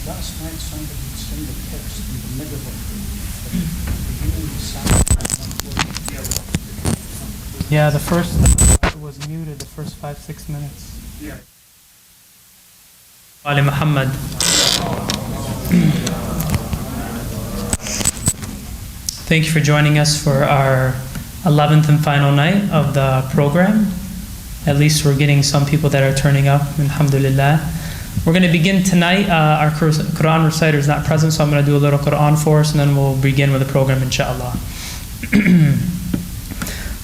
last night somebody sent a text in the middle of the beginning of the sound. Yeah, the first was muted, the first 5-6 minutes. Yeah. Ali Muhammad. Thank you for joining us for our 11th and final night of the program. At least we're getting some people that are turning up, alhamdulillah. We're going to begin tonight. Our Quran reciter is not present, so I'm going to do a little Quran for us, and then we'll begin with the program, inshallah.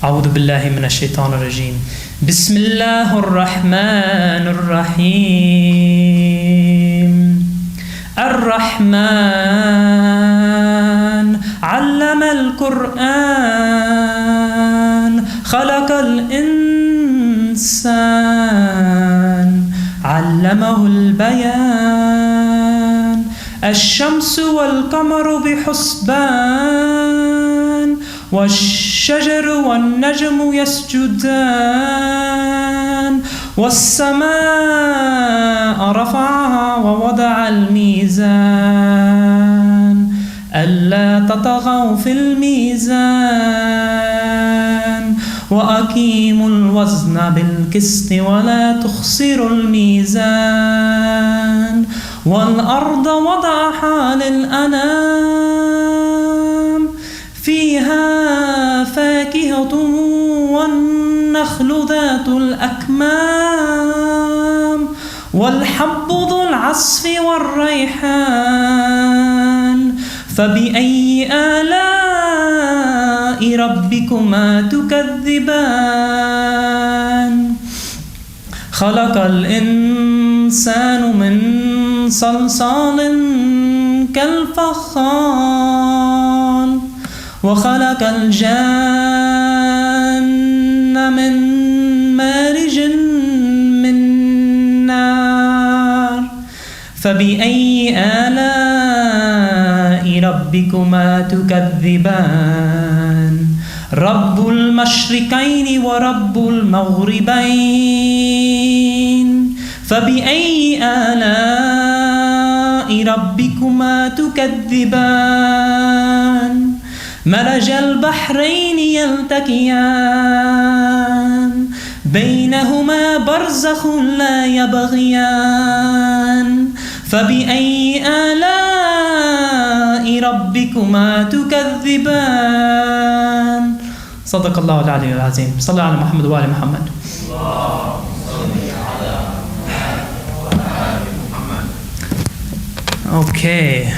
أعوذ بالله من الشيطان الرجيم. بسم الله الرحمن الرحيم. الرحمن علم القرآن خلق الإنسان علمه البيان الشمس والقمر بحسبان والشجر والنجم يسجدان والسماء رفعها ووضع الميزان ألا تطغوا في الميزان وأقيموا الوزن بالقسط ولا تخسروا الميزان والأرض وضعها للأنام فيها فاكهة والنخل ذات الأكمام والحب ذو العصف والريحان فبأي آلاء ربكما تكذبان خلق الإنسان من صلصال كالفخار وخلق الجان من مارج من نار فبأي آلاء ربكما تكذبان رب المشرقين ورب المغربين فبأي آلاء ربكما تكذبان مرج البحرين يلتقيان بينهما برزخ لا يبغيان فبأي آلاء ربكما تكذبان صدق الله العلي العظيم صلى على محمد وآل محمد. Okay,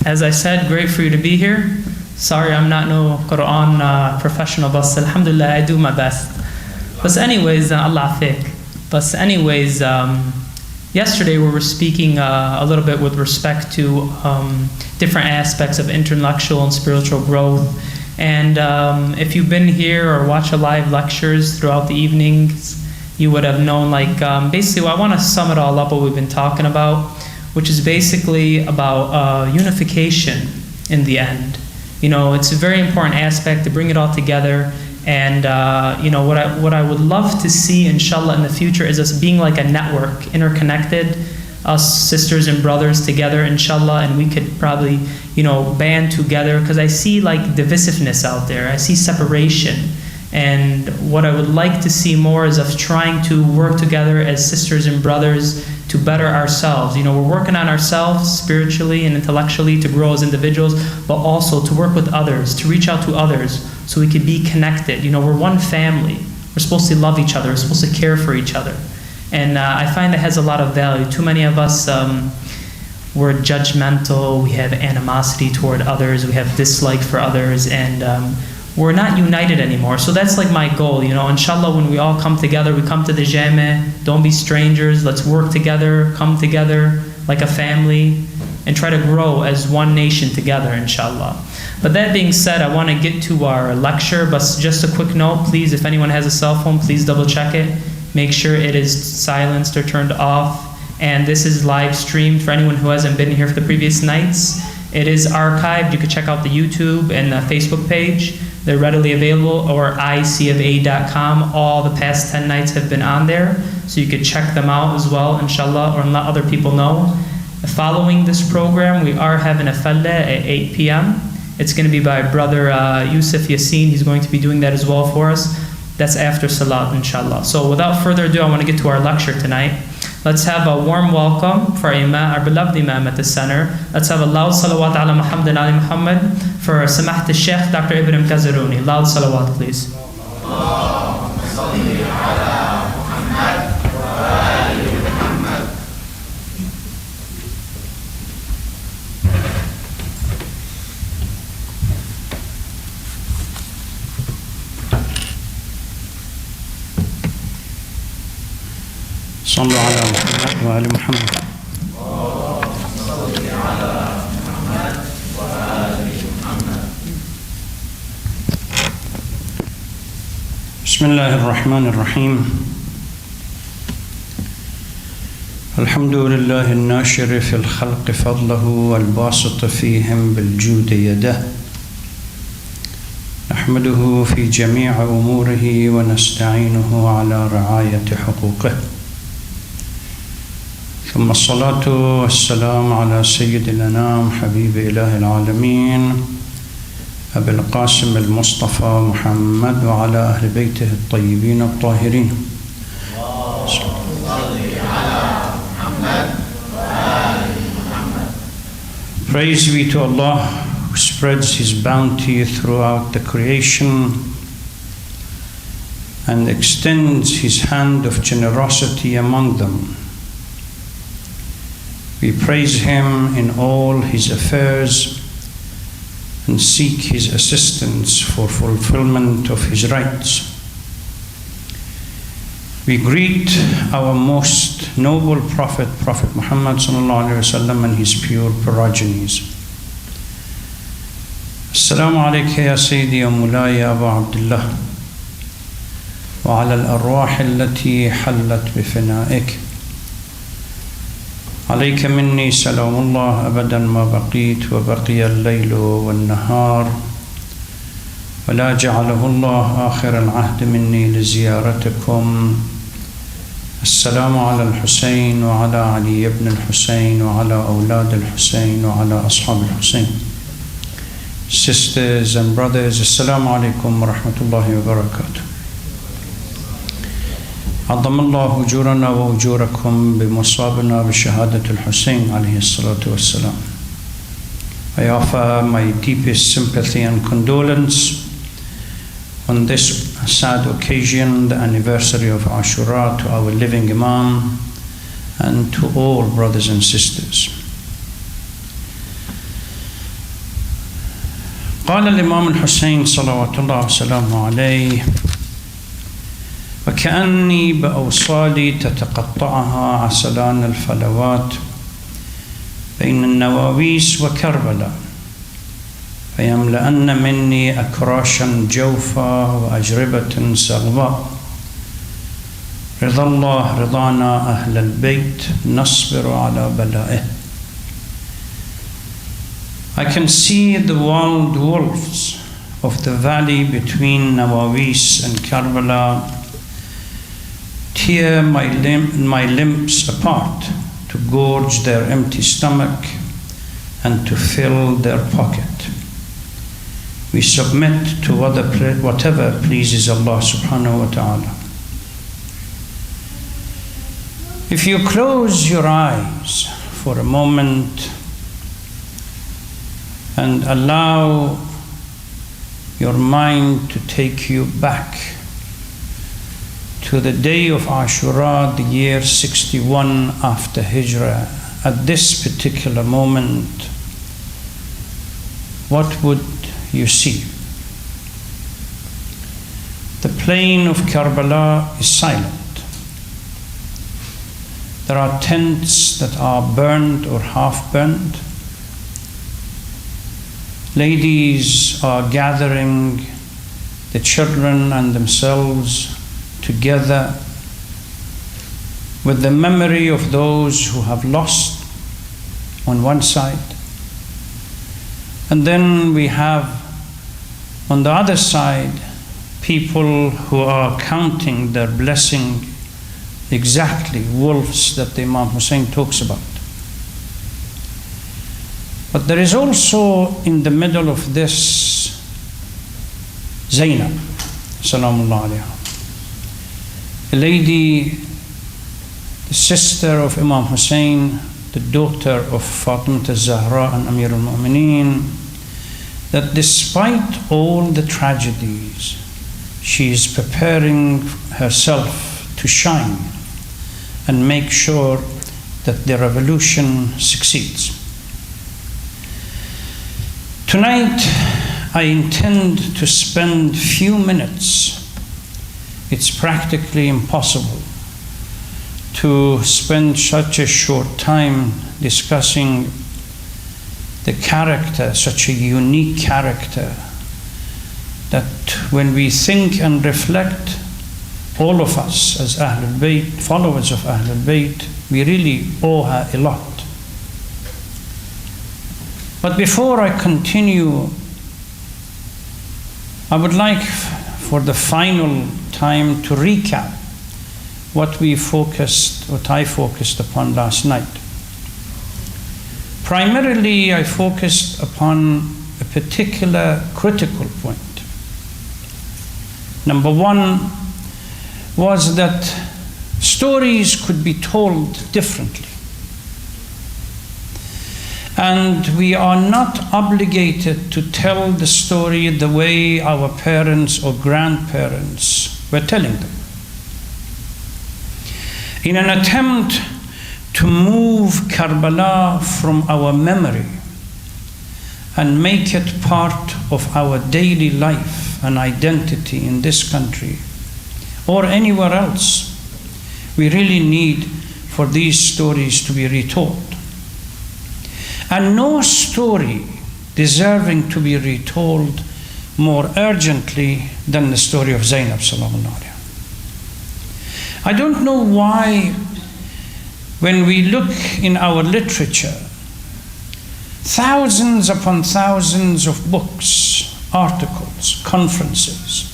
as I said, great for you to be here. Sorry I'm not no Quran professional, but alhamdulillah I do my best. But anyways, Allah fik. But anyways, yesterday we were speaking a little bit with respect to different aspects of intellectual and spiritual growth. And if you've been here or watched live lectures throughout the evenings, you would have known, like, basically I want to sum it all up what we've been talking about, which is basically about unification in the end. You know, it's a very important aspect to bring it all together. And you know, what I would love to see, inshallah, in the future is us being like a network, interconnected, us sisters and brothers together, inshallah, and we could probably, you know, band together, because I see like divisiveness out there. I see separation. And what I would like to see more is us trying to work together as sisters and brothers to better ourselves. You know, we're working on ourselves spiritually and intellectually to grow as individuals, but also to work with others, to reach out to others so we could be connected. You know, we're one family. We're supposed to love each other. We're supposed to care for each other. And I find that has a lot of value. Too many of us, we're judgmental. We have animosity toward others. We have dislike for others. And we're not united anymore. So that's like my goal, you know, inshallah, when we all come together, we come to the jame, don't be strangers, let's work together, come together like a family, and try to grow as one nation together, inshallah. But that being said, I want to get to our lecture, but just a quick note, please, if anyone has a cell phone, please double check it. Make sure it is silenced or turned off. And this is live streamed for anyone who hasn't been here for the previous nights. It is archived. You can check out the YouTube and the Facebook page. They're readily available, or icfa.com. All the past 10 nights have been on there, so you could check them out as well, inshallah, or let other people know. Following this program, we are having a falla at 8 p.m. It's going to be by Brother Yusuf Yassin. He's going to be doing that as well for us. That's after Salat, inshallah. So without further ado, I want to get to our lecture tonight. Let's have a warm welcome for our beloved Imam at the center. Let's have a loud salawat ala Muhammad and Ali Muhammad for Samahat al-Sheikh Dr. Ibrahim Kazaruni. Loud salawat, please. صلوا على محمد وآل محمد. بسم الله الرحمن الرحيم. الحمد لله الناشر في الخلق فضله والباسط فيهم بالجود يده. نحمده في جميع أموره ونستعينه على رعاية حقوقه. ثم الصلاة والسلام على سيد الأنام حبيب إله العالمين أبي القاسم المصطفى محمد وعلى أهل بيته الطيبين الطاهرين. Praise be to Allah who spreads His bounty throughout the creation and extends His hand of generosity among them. We praise Him in all His affairs and seek His assistance for fulfillment of His rights. We greet our most noble Prophet, Prophet Muhammad ﷺ, and his pure progenies. Assalamu alayka ya Sayyidi ya Mulay ya Abu Abdullah wa ala al-arwah allati hallat bifina'ik. عليك مني سلام الله أبدا ما بقيت وبقي الليل والنهار ولا جعله الله آخر العهد مني لزيارتكم. السلام على الحسين وعلى علي بن الحسين وعلى أولاد الحسين وعلى أصحاب الحسين. Sisters and brothers, Assalamu alaikum wa rahmatullahi wa barakatuh. عظم الله أجورنا وأجوركم بمصابنا بشهادة الحسين عليه الصلاة والسلام. I offer my deepest sympathy and condolence on this sad occasion, the anniversary of ASHURA, to our living Imam and to all brothers and sisters. قال الإمام الحسين صلوات الله وسلامه عليه: وكأني بأوصالي تتقطعها عسلان الفلوات بين النواويس وكربلاء فيملأن مني أكراشا جوفا وأجربة سغباء. رضا الله رضانا أهل البيت نصبر على بلائه. I can see the wild wolves of the valley between Nawawis and Karbala tear my limbs apart to gorge their empty stomach and to fill their pocket. We submit to whatever pleases Allah subhanahu wa ta'ala. If you close your eyes for a moment and allow your mind to take you back to the day of Ashura, the year 61 after Hijrah, at this particular moment, what would you see? The plain of Karbala is silent. There are tents that are burned or half burned. Ladies are gathering the children and themselves together with the memory of those who have lost on one side. And then we have on the other side people who are counting their blessing, exactly wolves that the Imam Hussein talks about. But there is also in the middle of this Zainab, salamullah alayha, a lady, the sister of Imam Hussein, the daughter of Fatima al-Zahra and Amir al-Mu'mineen, that despite all the tragedies, she is preparing herself to shine and make sure that the revolution succeeds. Tonight, I intend to spend few minutes. It's practically impossible to spend such a short time discussing the character, such a unique character, that when we think and reflect, all of us as Ahlul Bayt, followers of Ahlul Bayt, we really owe her a lot. But before I continue, I would like for the final time to recap what I focused upon last night. Primarily, I focused upon a particular critical point. Number one was that stories could be told differently. And we are not obligated to tell the story the way our parents or grandparents were telling them. In an attempt to move Karbala from our memory and make it part of our daily life and identity in this country or anywhere else, we really need for these stories to be retold. And no story deserving to be retold more urgently than the story of Zainab sallallahu alayhi. I don't know why, when we look in our literature, thousands upon thousands of books, articles, conferences,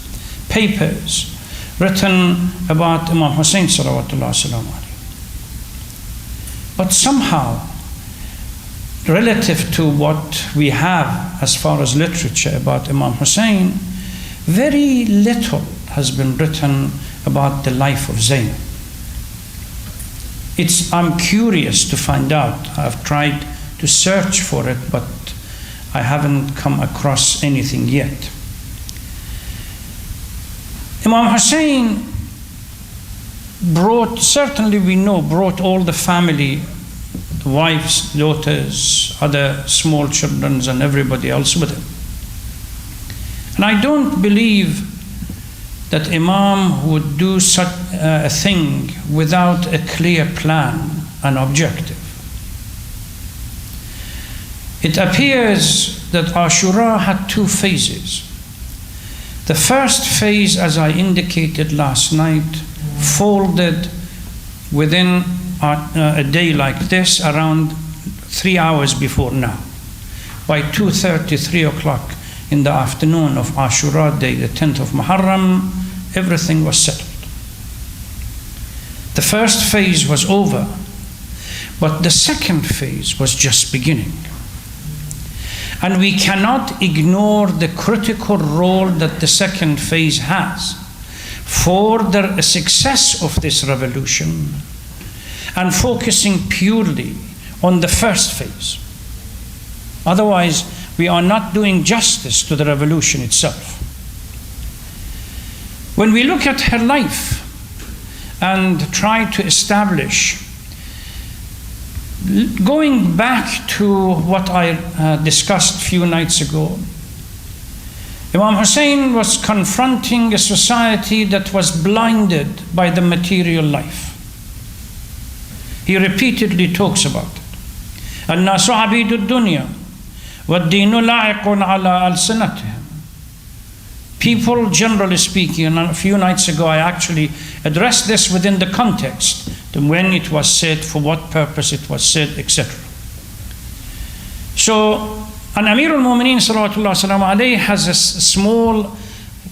papers written about Imam Hussein salawatullah salam alayhi. But somehow, relative to what we have as far as literature about Imam Hussein, very little has been written about the life of Zainab. I'm curious to find out. I've tried to search for it, but I haven't come across anything yet. Imam Hussein certainly we know, brought all the family, the wives, daughters, other small children, and everybody else with him. And I don't believe that Imam would do such a thing without a clear plan and objective. It appears that ASHURA had two phases. The first phase, as I indicated last night, folded within a day like this, around 3 hours before now. By 2:30, 3 o'clock in the afternoon of Ashura Day, the 10th of Muharram, everything was settled. The first phase was over, but the second phase was just beginning. And we cannot ignore the critical role that the second phase has for the success of this revolution, and focusing purely on the first phase. Otherwise, we are not doing justice to the revolution itself. When we look at her life and try to establish, going back to what I discussed a few nights ago, Imam Hussein was confronting a society that was blinded by the material life. He repeatedly talks about it. الناس عبيد الدنيا والدين لاعق على ألسنتهم. People, generally speaking, and a few nights ago I actually addressed this within the context, when it was said, for what purpose it was said, etc. So, and Amir al-Mu'mineen salawatullah salam alayhi has a small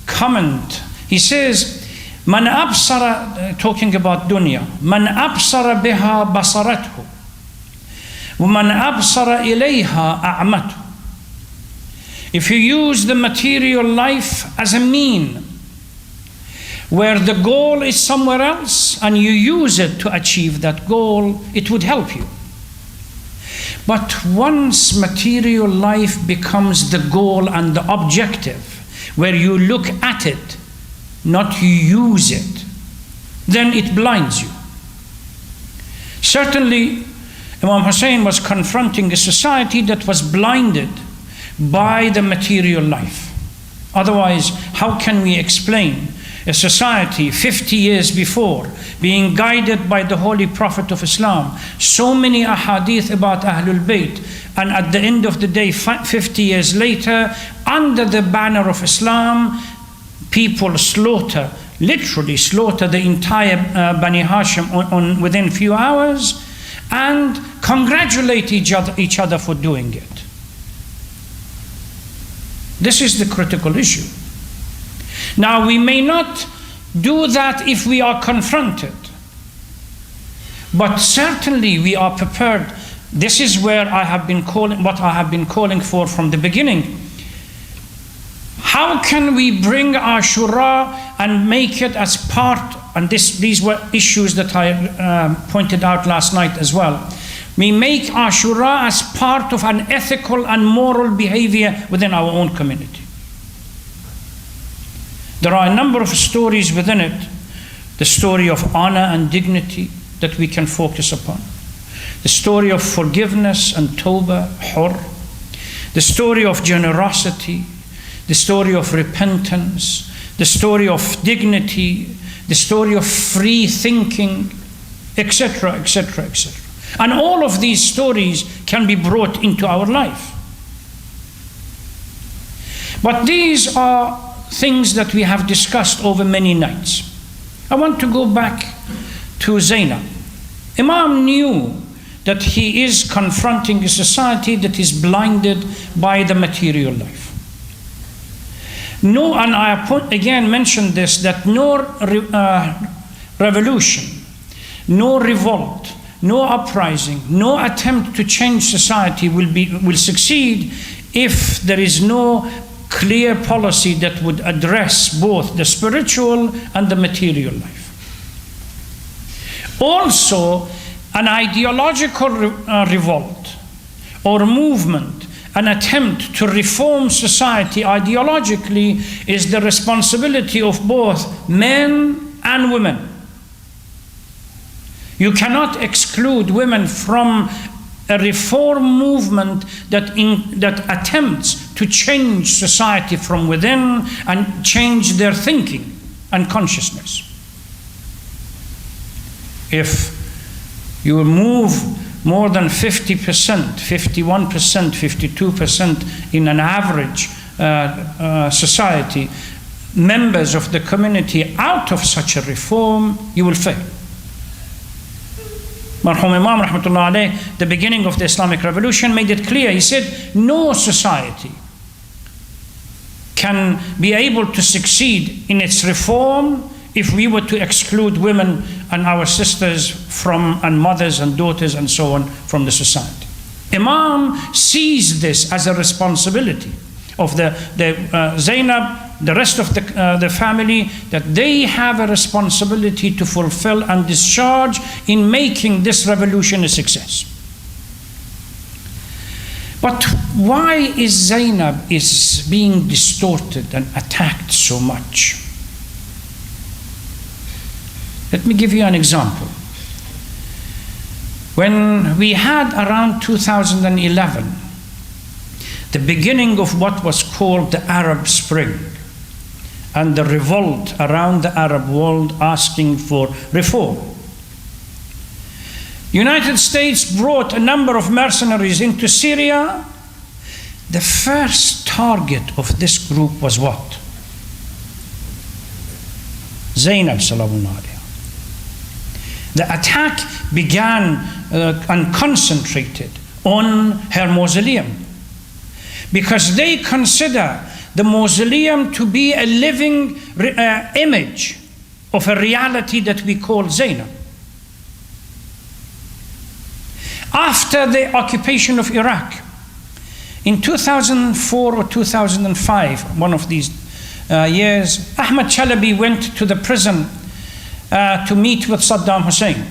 comment. He says, Man absara, talking about dunya, Man absara biha basarathu, وَمَنْ أَبْصَرَ إِلَيْهَا أَعْمَتُ. If you use the material life as a mean, where the goal is somewhere else, and you use it to achieve that goal, it would help you. But once material life becomes the goal and the objective, where you look at it, not you use it, then it blinds you. Certainly, Imam Hussein was confronting a society that was blinded by the material life. Otherwise, how can we explain a society 50 years before being guided by the Holy Prophet of Islam, so many ahadith about Ahlul Bayt, and at the end of the day, 50 years later, under the banner of Islam, people literally slaughter the entire Bani Hashim within few hours, and congratulate each other for doing it. This is the critical issue. Now, we may not do that if we are confronted, but certainly we are prepared. This is where I have been calling for from the beginning. How can we bring ASHURA and make it as part, and these were issues that I pointed out last night as well. We make ASHURA as part of an ethical and moral behavior within our own community. There are a number of stories within it. The story of honor and dignity that we can focus upon. The story of forgiveness and tawbah, hur. The story of generosity. The story of repentance. The story of dignity. The story of free thinking, etc., etc., etc. And all of these stories can be brought into our life. But these are things that we have discussed over many nights. I want to go back to Zainab. Imam knew that he is confronting a society that is blinded by the material life. No, and I again mentioned this, that no revolution, no revolt, no uprising, no attempt to change society will succeed if there is no clear policy that would address both the spiritual and the material life. Also, an ideological revolt or movement, an attempt to reform society ideologically, is the responsibility of both men and women. You cannot exclude women from a reform movement that attempts to change society from within and change their thinking and consciousness. If you move more than 50%, 51%, 52% in an average society, members of the community out of such a reform, you will fail. Marhum Imam Rahmatullah alayh, the beginning of the Islamic Revolution, made it clear. He said, no society can be able to succeed in its reform if we were to exclude women and our sisters from, and mothers and daughters and so on, from the society. Imam sees this as a responsibility of the Zainab, the rest of the family, that they have a responsibility to fulfill and discharge in making this revolution a success. But why is Zainab being distorted and attacked so much? Let me give you an example. When we had around 2011, the beginning of what was called the Arab Spring, and the revolt around the Arab world asking for reform, United States brought a number of mercenaries into Syria. The first target of this group was what? Zainab Salamun alayha. The attack began and concentrated on her mausoleum, because they consider the mausoleum to be a living image of a reality that we call Zainab. after the occupation of Iraq, in 2004 or 2005, one of these years, Ahmad Chalabi went to the prison to meet with Saddam Hussein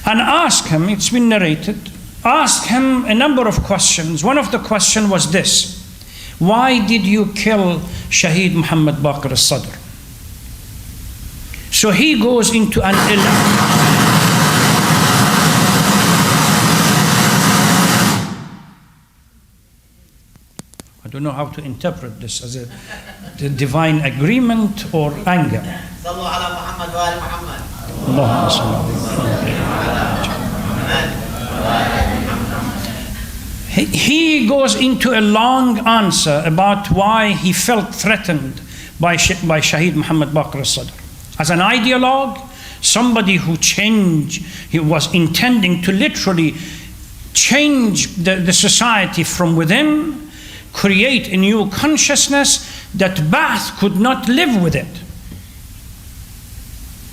and asked him, it's been narrated, asked him a number of questions. One of the questions was this: why did you kill Shaheed Muhammad Baqir al-Sadr? So he goes into an I don't know how to interpret this as the divine agreement or anger. He goes into a long answer about why he felt threatened by Shaheed Muhammad Baqir al-Sadr. As an ideologue, somebody who changed, he was intending to literally change the society from within, create a new consciousness that Ba'ath could not live with it.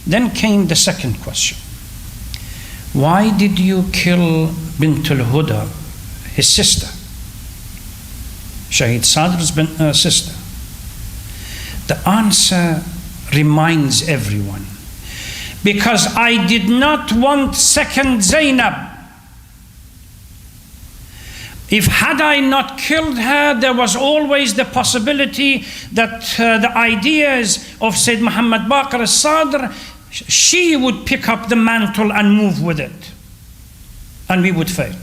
Then came the second question. Why did you kill Bint al-Huda, his sister? Shaheed Sadr's sister. The answer reminds everyone. Because I did not want second Zainab. If had I not killed her, there was always the possibility that the ideas of Sayyid Muhammad Baqir al-Sadr, she would pick up the mantle and move with it. And we would fail.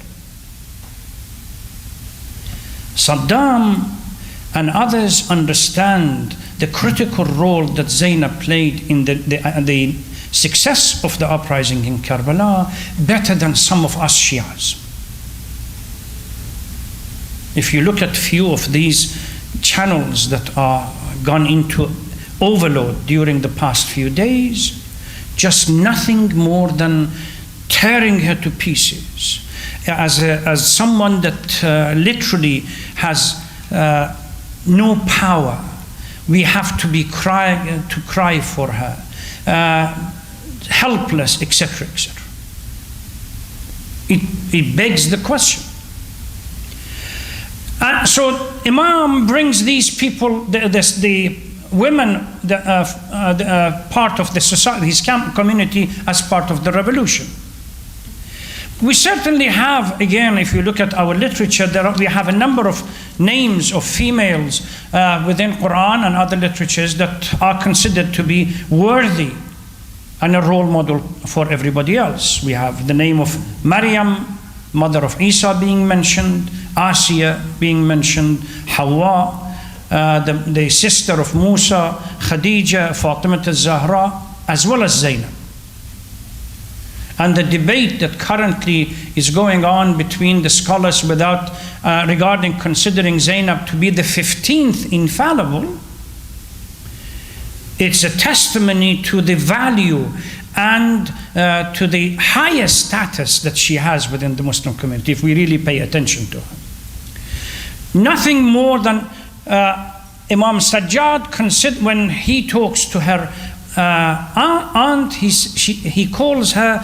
Saddam and others understand the critical role that Zainab played in the success of the uprising in Karbala better than some of us Shias. If you look at few of these channels that are gone into overload during the past few days, just nothing more than tearing her to pieces. As someone that literally has no power, we have to be cry for her, helpless, etc., etc. It begs the question. So Imam brings these people, the women, part of the society, his community, as part of the revolution. We certainly have, again, if you look at our literature, we have a number of names of females within Quran and other literatures that are considered to be worthy and a role model for everybody else. We have the name of Maryam, mother of Isa, being mentioned, Asiya being mentioned, Hawa, the sister of Musa, Khadija, Fatima al-Zahra, as well as Zainab. And the debate that currently is going on between the scholars regarding considering Zainab to be the 15th infallible, it's a testimony to the value and to the highest status that she has within the Muslim community, if we really pay attention to her. Nothing more than Imam Sajjad, when he talks to her aunt, he calls her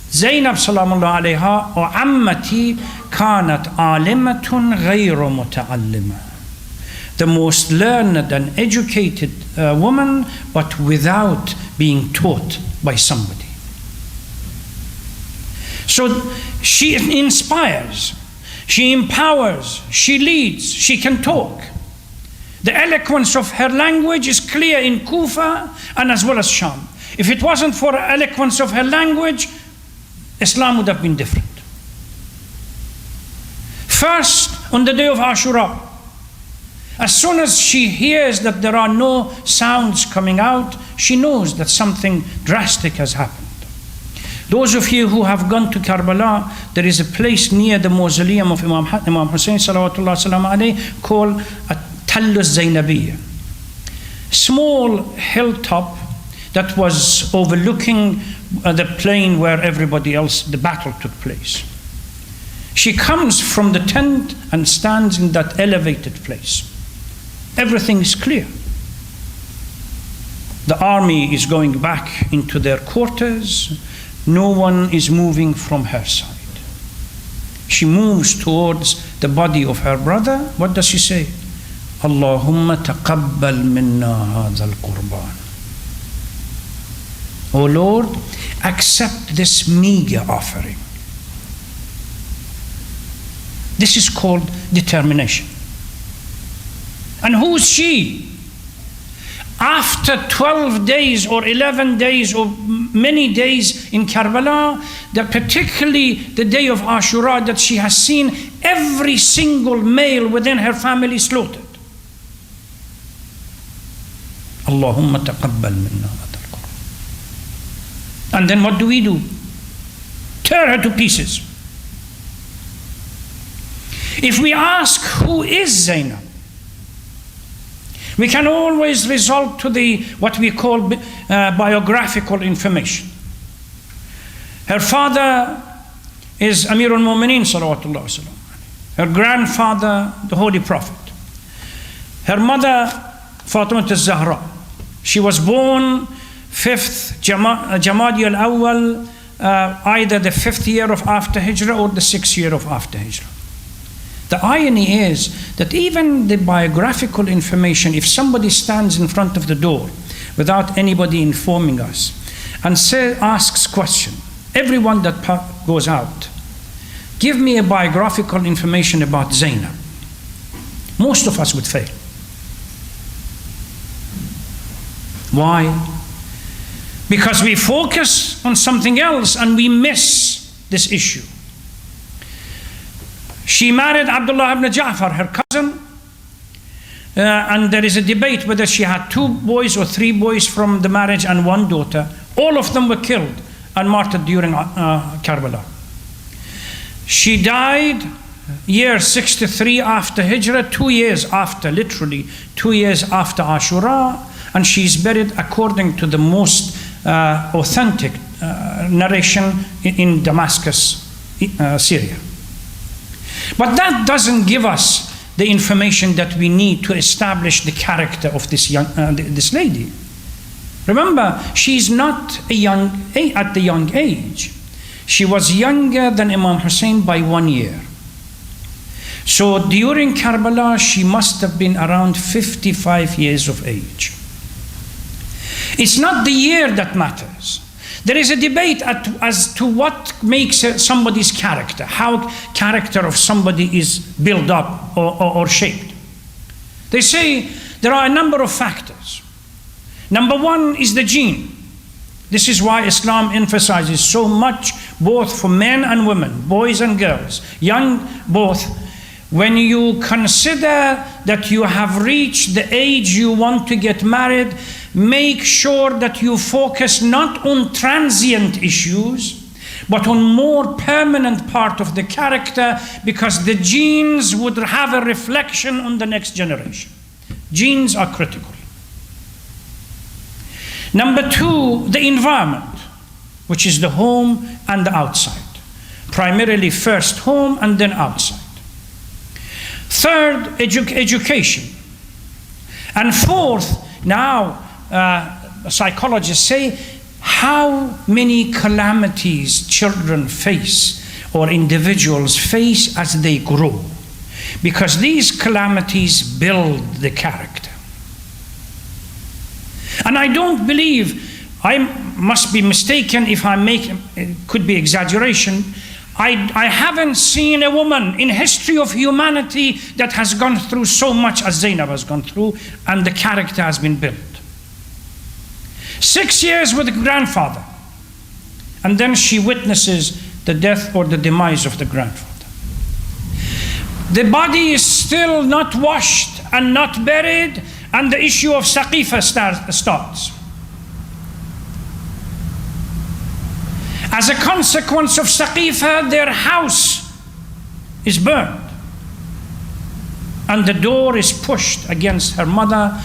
Zainab salamullah alayha wa ammati kanat alimatun ghayru muta'allima. The most learned and educated woman, but without being taught by somebody. So she inspires, she empowers, she leads, she can talk. The eloquence of her language is clear in Kufa and as well as Sham. If it wasn't for the eloquence of her language, Islam would have been different. First, on the day of ASHURA, as soon as she hears that there are no sounds coming out, she knows that something drastic has happened. Those of you who have gone to Karbala, there is a place near the mausoleum of Imam Hussein salawatullah salam alayhi called Tallus Zainabiyya. Small hilltop that was overlooking the plain where everybody else, the battle took place. She comes from the tent and stands in that elevated place. Everything is clear. The army is going back into their quarters. no one is moving from her side. She moves towards the body of her brother. What does she say? Allahumma taqabbal minna hadha al-qurban. O Lord, accept this meager offering. This is called determination. And who's she? After 12 days or 11 days or many days in Karbala, that particularly the day of Ashura, that she has seen every single male within her family slaughtered. Allahumma taqabbal minna hadha al-qurban. And then what do? Tear her to pieces. If we ask who is Zainab, we can always resort to what we call biographical information. Her father is Amir al-Mu'mineen salawatullah wa salam. Her grandfather, the Holy Prophet. Her mother, Fatima al-Zahra. She was born 5th Jamadi al-Awwal, either the 5th year of after Hijrah or the 6th year of after Hijrah. The irony is that even the biographical information, if somebody stands in front of the door without anybody informing us and asks question, everyone that goes out, give me a biographical information about Zainab, most of us would fail. Why? Because we focus on something else and we miss this issue. She married Abdullah ibn Ja'far, her cousin, and there is a debate whether she had 2 boys or 3 boys from the marriage and 1 daughter. All of them were killed and martyred during Karbala. She died year 63 after Hijrah, 2 years after, literally 2 years after Ashura, and she's buried according to the most authentic narration in Damascus, Syria. But that doesn't give us the information that we need to establish the character of this lady. Remember, she's not at the young age. She was younger than Imam Hussein by 1 year. So during Karbala, she must have been around 55 years of age. It's not the year that matters. There is a debate as to what makes somebody's character, how character of somebody is built up or shaped. They say there are a number of factors. Number 1 is the gene. This is why Islam emphasizes so much, both for men and women, boys and girls, young both. When you consider that you have reached the age you want to get married, make sure that you focus not on transient issues, but on more permanent part of the character, because the genes would have a reflection on the next generation. Genes are critical. Number 2, the environment, which is the home and the outside. Primarily first home and then outside. 3rd, education. And 4th, now psychologists say, how many calamities children face or individuals face as they grow. Because these calamities build the character. And I don't believe, I must be mistaken if I make, it could be exaggeration, I haven't seen a woman in history of humanity that has gone through so much as Zainab has gone through, and the character has been built. 6 years with the grandfather, and then she witnesses the death or the demise of the grandfather. The body is still not washed and not buried, and the issue of Saqifa starts. As a consequence of Saqifa, their house is burned. And the door is pushed against her mother,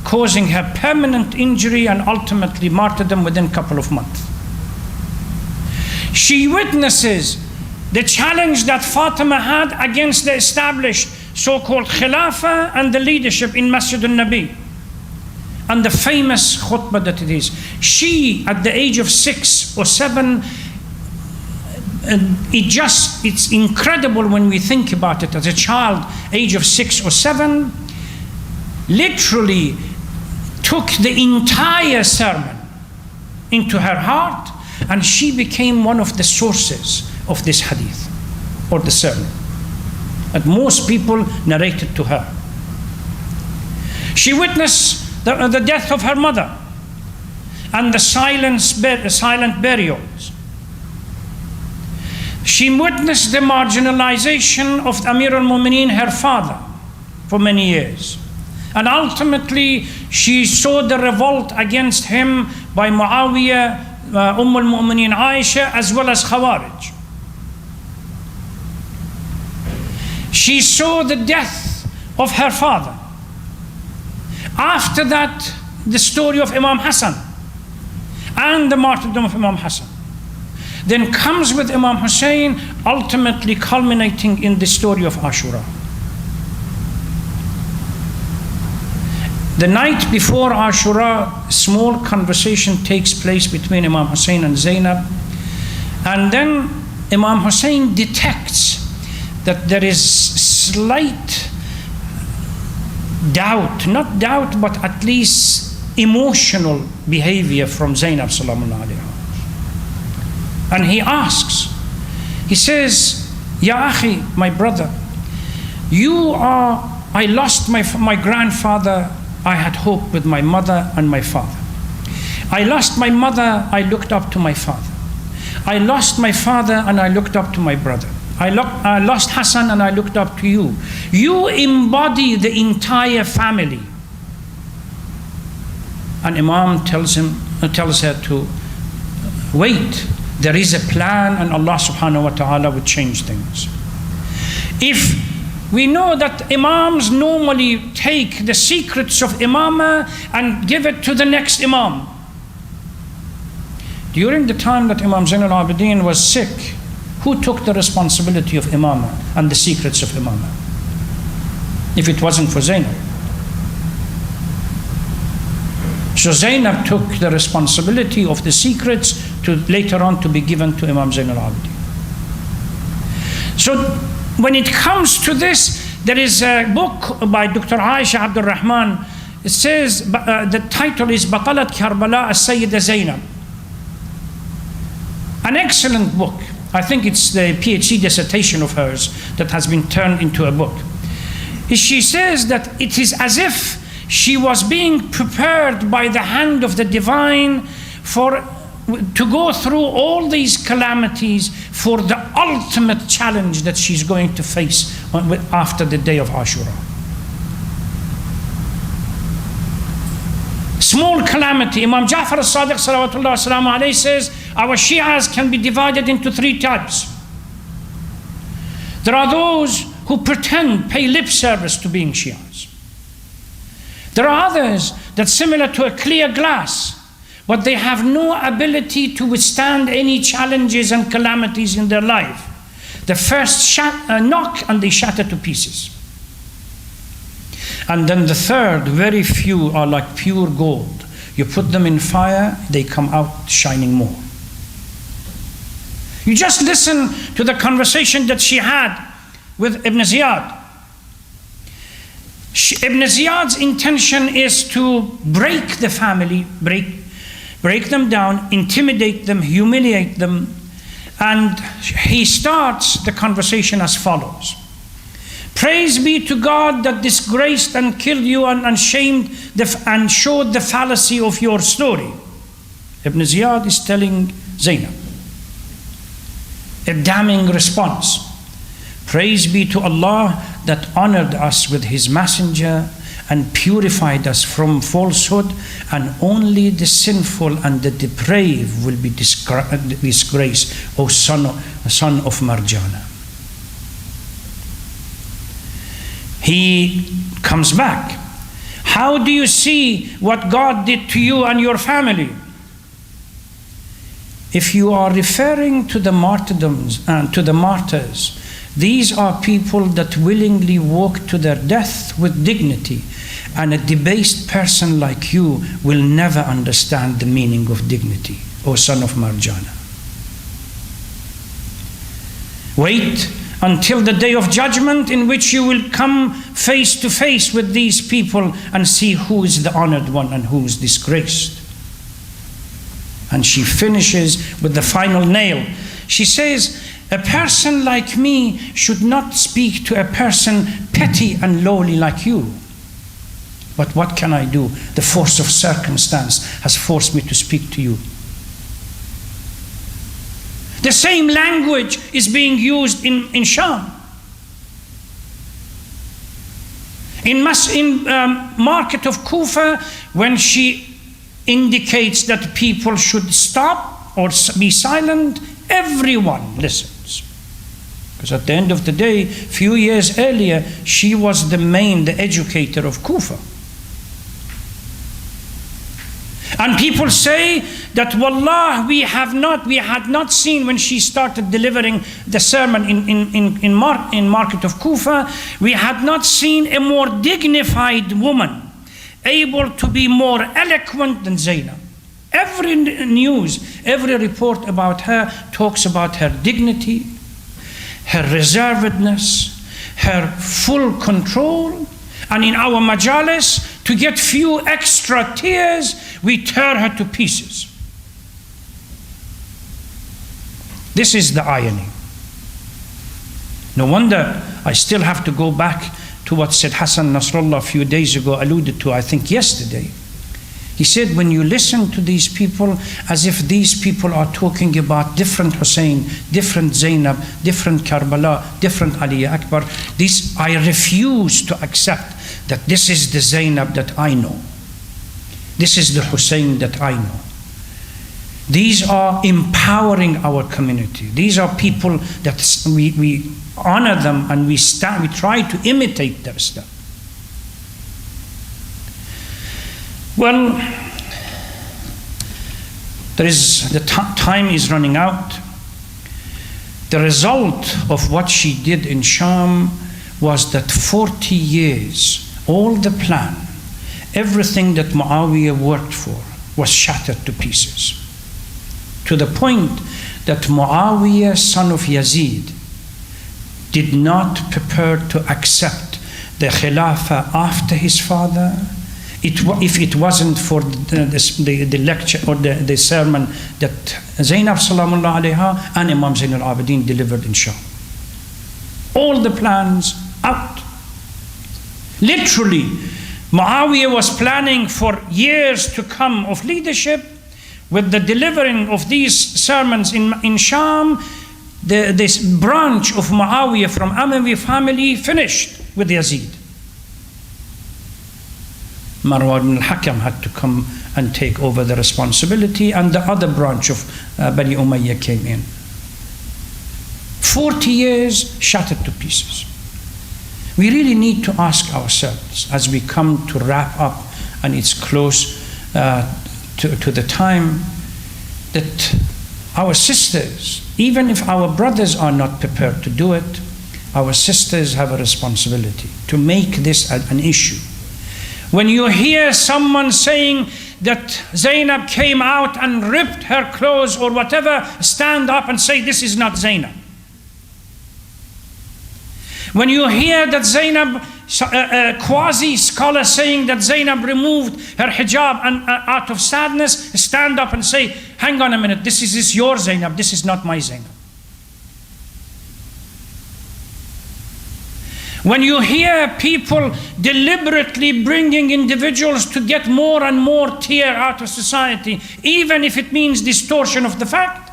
causing her permanent injury and ultimately martyrdom within a couple of months. She witnesses the challenge that Fatima had against the established so-called Khilafah and the leadership in Masjid al-Nabi. And the famous khutbah that it is. She, at the age of 6 or 7, it's incredible when we think about it. As a child, age of 6 or 7, literally took the entire sermon into her heart, and she became one of the sources of this hadith or the sermon. And most people narrated to her. She witnessed the death of her mother and the silent burials. She witnessed the marginalization of Amir al-Mu'mineen, her father, for many years. And ultimately, she saw the revolt against him by Muawiyah, al-Mu'mineen Aisha, as well as Khawarij. She saw the death of her father. After that, the story of Imam Hassan and the martyrdom of Imam Hassan. Then comes with Imam Hussein, ultimately culminating in the story of Ashura. The night before Ashura, small conversation takes place between Imam Hussein and Zainab. And then Imam Hussein detects that there is slight doubt, not doubt, but at least emotional behavior from Zainab sallallahu alayhi wa. And he asks, he says, Ya akhi, my brother, I lost my grandfather. I had hope with my mother and my father. I lost my mother, I looked up to my father. I lost my father and I looked up to my brother. I lost Hassan and I looked up to you. You embody the entire family. And Imam tells her to wait. There is a plan, and Allah subhanahu wa ta'ala would change things. If we know that Imams normally take the secrets of Imamah and give it to the next Imam. During the time that Imam Zain al-Abidin was sick, who took the responsibility of Imamah and the secrets of Imamah? If it wasn't for Zainab. So Zainab took the responsibility of the secrets to later on to be given to Imam Zain al-Abidin. So when it comes to this, there is a book by Dr. Aisha Abdul Rahman. It says, the title is Batalat Karbala as-Sayyida Zainab. An excellent book. I think it's the PhD dissertation of hers that has been turned into a book. She says that it is as if she was being prepared by the hand of the divine to go through all these calamities for the ultimate challenge that she's going to face after the day of Ashura. Small calamity. Imam Ja'far as-Sadiq salawatullah wassalamu alayhi says, our Shi'as can be divided into 3 types. There are those who pay lip service to being Shi'as. There are others that similar to a clear glass, but they have no ability to withstand any challenges and calamities in their life. The first knock and they shatter to pieces. And then the third, very few are like pure gold. You put them in fire, they come out shining more. You just listen to the conversation that she had with Ibn Ziyad. Ibn Ziyad's intention is to break the family, break them down, intimidate them, humiliate them. And he starts the conversation as follows. Praise be to God that disgraced and killed you and shamed and showed the fallacy of your story. Ibn Ziyad is telling Zainab a damning response. Praise be to Allah that honored us with His messenger and purified us from falsehood, and only the sinful and the depraved will be disgraced, O son of Marjana. He comes back. How do you see what God did to you and your family? If you are referring to the martyrdoms and to the martyrs, these are people that willingly walk to their death with dignity, and a debased person like you will never understand the meaning of dignity, O son of Marjana. Wait until the day of judgment, in which you will come face to face with these people and see who is the honored one and who is disgraced. And she finishes with the final nail. She says, a person like me should not speak to a person petty and lowly like you. But what can I do? The force of circumstance has forced me to speak to you. The same language is being used in Sham. In market of Kufa, when she indicates that people should stop or be silent, everyone listens. Because at the end of the day, a few years earlier, she was the educator of Kufa. And people say that, wallah, we had not seen, when she started delivering the sermon in market of Kufa, we had not seen a more dignified woman, able to be more eloquent than Zainab. Every news, every report about her talks about her dignity, her reservedness, her full control. And in our majalis, to get few extra tears, we tear her to pieces. This is the irony. No wonder I still have to go back to what said Hassan Nasrallah a few days ago, alluded to, I think yesterday. He said, when you listen to these people, as if these people are talking about different Hussein, different Zainab, different Karbala, different Ali Akbar, I refuse to accept that this is the Zainab that I know. This is the Hussein that I know. These are empowering our community. These are people that we honor them, and we try to imitate their step. Well, time is running out. The result of what she did in Sham was that 40 years, all the plan, everything that Muawiyah worked for was shattered to pieces. To the point that Muawiyah, son of Yazid, did not prepare to accept the Khilafah after his father, if it wasn't for the lecture or the sermon that Zainab Salamullah alayha and Imam Zain al-Abidin delivered in Sham. All the plans out. Literally, Muawiyah was planning for years to come of leadership. With the delivering of these sermons in Sham, this branch of Muawiyah from Amawi family finished with Yazid. Marwan ibn al-Hakam had to come and take over the responsibility, and the other branch of Bani Umayyah came in. 40 years shattered to pieces. We really need to ask ourselves, as we come to wrap up, and it's close to the time, that our sisters, even if our brothers are not prepared to do it, our sisters have a responsibility to make this an issue. When you hear someone saying that Zainab came out and ripped her clothes or whatever, stand up and say, this is not Zainab. When you hear that Zainab, a quasi-scholar saying that Zainab removed her hijab and out of sadness, stand up and say, hang on a minute, this is your Zainab, this is not my Zainab. When you hear people deliberately bringing individuals to get more and more tear out of society, even if it means distortion of the fact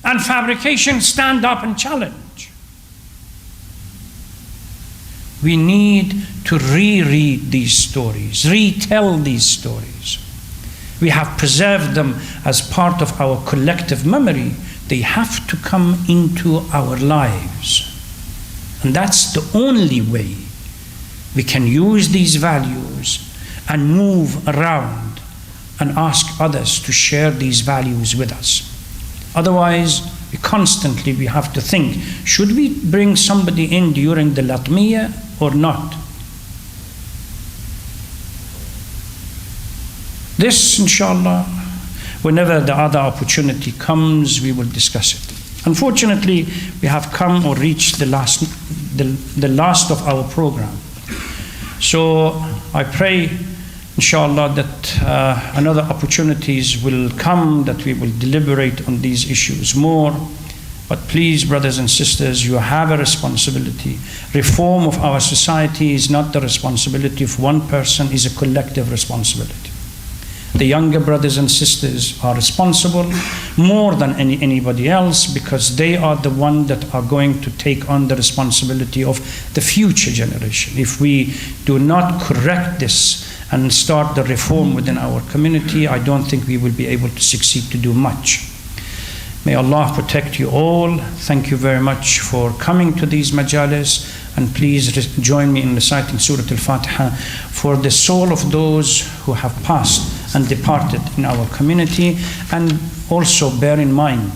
and fabrication, stand up and challenge. We need to reread these stories, retell these stories. We have preserved them as part of our collective memory. They have to come into our lives. And that's the only way we can use these values and move around and ask others to share these values with us. Otherwise, we have to think, should we bring somebody in during the Latmiya or not? This, inshallah, whenever the other opportunity comes, we will discuss it. Unfortunately, we have come or reached the last of our program. So I pray, inshallah, that another opportunities will come, that we will deliberate on these issues more. But please, brothers and sisters, you have a responsibility. Reform of our society is not the responsibility of one person, it's a collective responsibility. The younger brothers and sisters are responsible more than anybody else, because they are the ones that are going to take on the responsibility of the future generation. If we do not correct this and start the reform within our community, I don't think we will be able to succeed to do much. May Allah protect you all. Thank you very much for coming to these majalis, and please join me in reciting Surah Al-Fatiha for the soul of those who have passed and departed in our community. And also bear in mind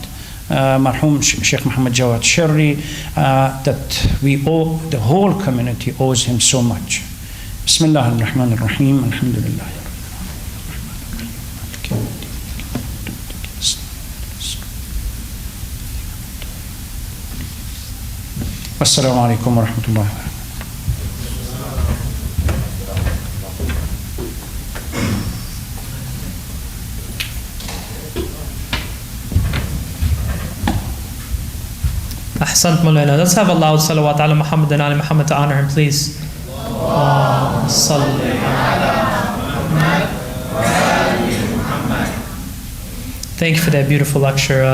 Marhum Sheikh Muhammad Jawad Sharri, that we owe, the whole community owes him so much. Bismillah ar-Rahman ar-Rahim. Alhamdulillah. Assalamu alaikum wa rahmatullahi wa barakatuh. Ahsant Mawlana. Let's have a loud salawat ala Muhammad and ala Muhammad to honor him, please. Allahumma salli ala Muhammad wa ali Muhammad. Thank you for that beautiful lecture.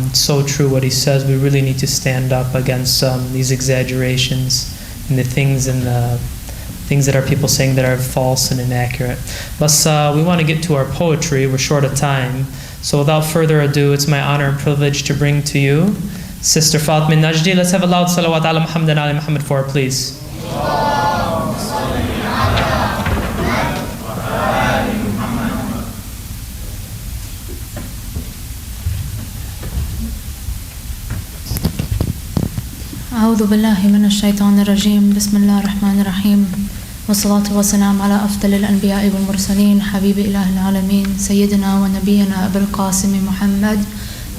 It's so true what he says. We really need to stand up against these exaggerations and the things that are people saying that are false and inaccurate. But we want to get to our poetry. We're short of time. So without further ado, it's my honor and privilege to bring to you Sister Fatima Najdi. Let's have a loud salawat ala Muhammad and ali Muhammad for her, please. أعوذ بالله من الشيطان الرجيم بسم الله الرحمن الرحيم والصلاة والسلام على أفضل الأنبياء والمرسلين حبيب إله العالمين سيدنا ونبينا أبي القاسم محمد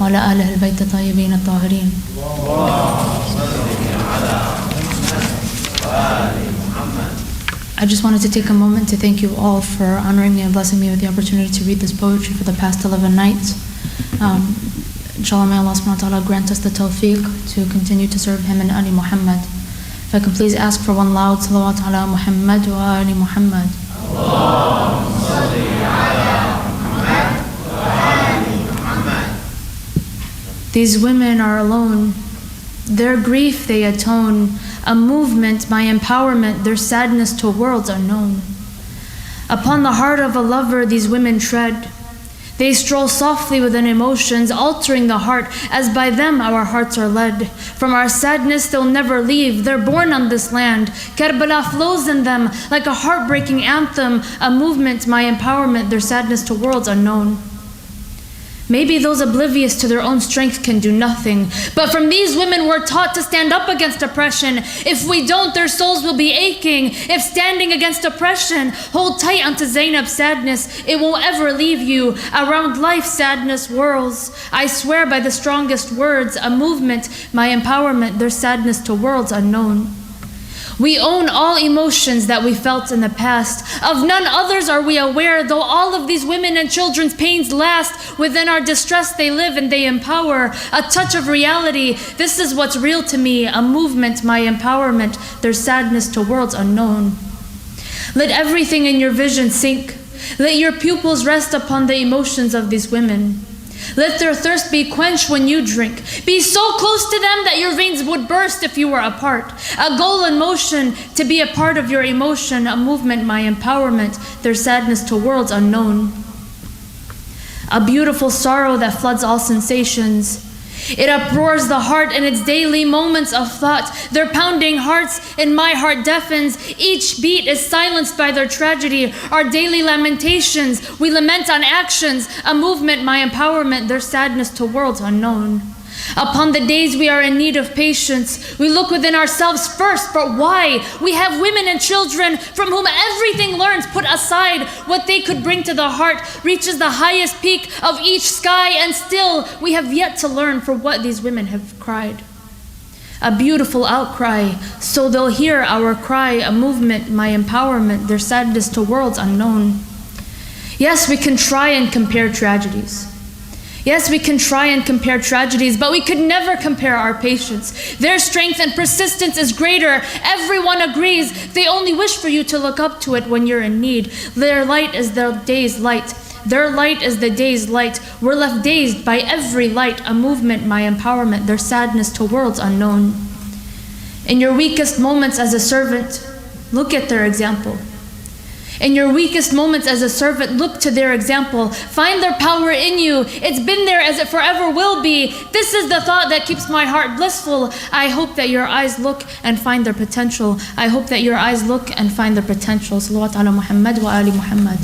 وعلى آله البيت الطيبين الطاهرين. I just wanted to take a moment to thank you all for honoring me and blessing me with the opportunity to read this poetry for the past 11 nights. Inshallah, may Allah subhanahu wa ta'ala grant us the tawfiq to continue to serve Him and Ali Muhammad. If I can please ask for one loud salawat ala Muhammad wa Ali Muhammad. Allahumma salli ala Muhammad wa Ali Muhammad. These women are alone. Their grief they atone. A movement, my empowerment, their sadness to worlds unknown. Upon the heart of a lover these women tread. They stroll softly within emotions, altering the heart, as by them our hearts are led. From our sadness they'll never leave, they're born on this land. Karbala flows in them like a heartbreaking anthem, a movement, my empowerment, their sadness to worlds unknown. Maybe those oblivious to their own strength can do nothing, but from these women we're taught to stand up against oppression. If we don't, their souls will be aching. If standing against oppression, hold tight unto Zainab's sadness, it won't ever leave you. Around life sadness whirls. I swear by the strongest words, a movement, my empowerment, their sadness to worlds unknown. We own all emotions that we felt in the past. Of none others are we aware, though all of these women and children's pains last. Within our distress they live and they empower. A touch of reality, this is what's real to me. A movement, my empowerment, their sadness to worlds unknown. Let everything in your vision sink. Let your pupils rest upon the emotions of these women. Let their thirst be quenched when you drink. Be so close to them that your veins would burst if you were apart. A goal in motion to be a part of your emotion, a movement, my empowerment, their sadness to worlds unknown. A beautiful sorrow that floods all sensations. It uproars the heart in its daily moments of thought. Their pounding hearts in my heart deafens. Each beat is silenced by their tragedy. Our daily lamentations, we lament on actions. A movement, my empowerment, their sadness to worlds unknown. Upon the days we are in need of patience, we look within ourselves first, but why? We have women and children from whom everything learns put aside what they could bring to the heart, reaches the highest peak of each sky, and still we have yet to learn for what these women have cried. A beautiful outcry, so they'll hear our cry, a movement, my empowerment, their sadness to worlds unknown. Yes, we can try and compare tragedies. Yes, we can try and compare tragedies, but we could never compare our patience. Their strength and persistence is greater. Everyone agrees. They only wish for you to look up to it when you're in need. Their light is the day's light. Their light is the day's light. We're left dazed by every light, a movement, my empowerment, their sadness to worlds unknown. In your weakest moments as a servant, look at their example. In your weakest moments as a servant, look to their example. Find their power in you. It's been there as it forever will be. This is the thought that keeps my heart blissful. I hope that your eyes look and find their potential. I hope that your eyes look and find their potential. Salawat ala Muhammad wa ali Muhammad.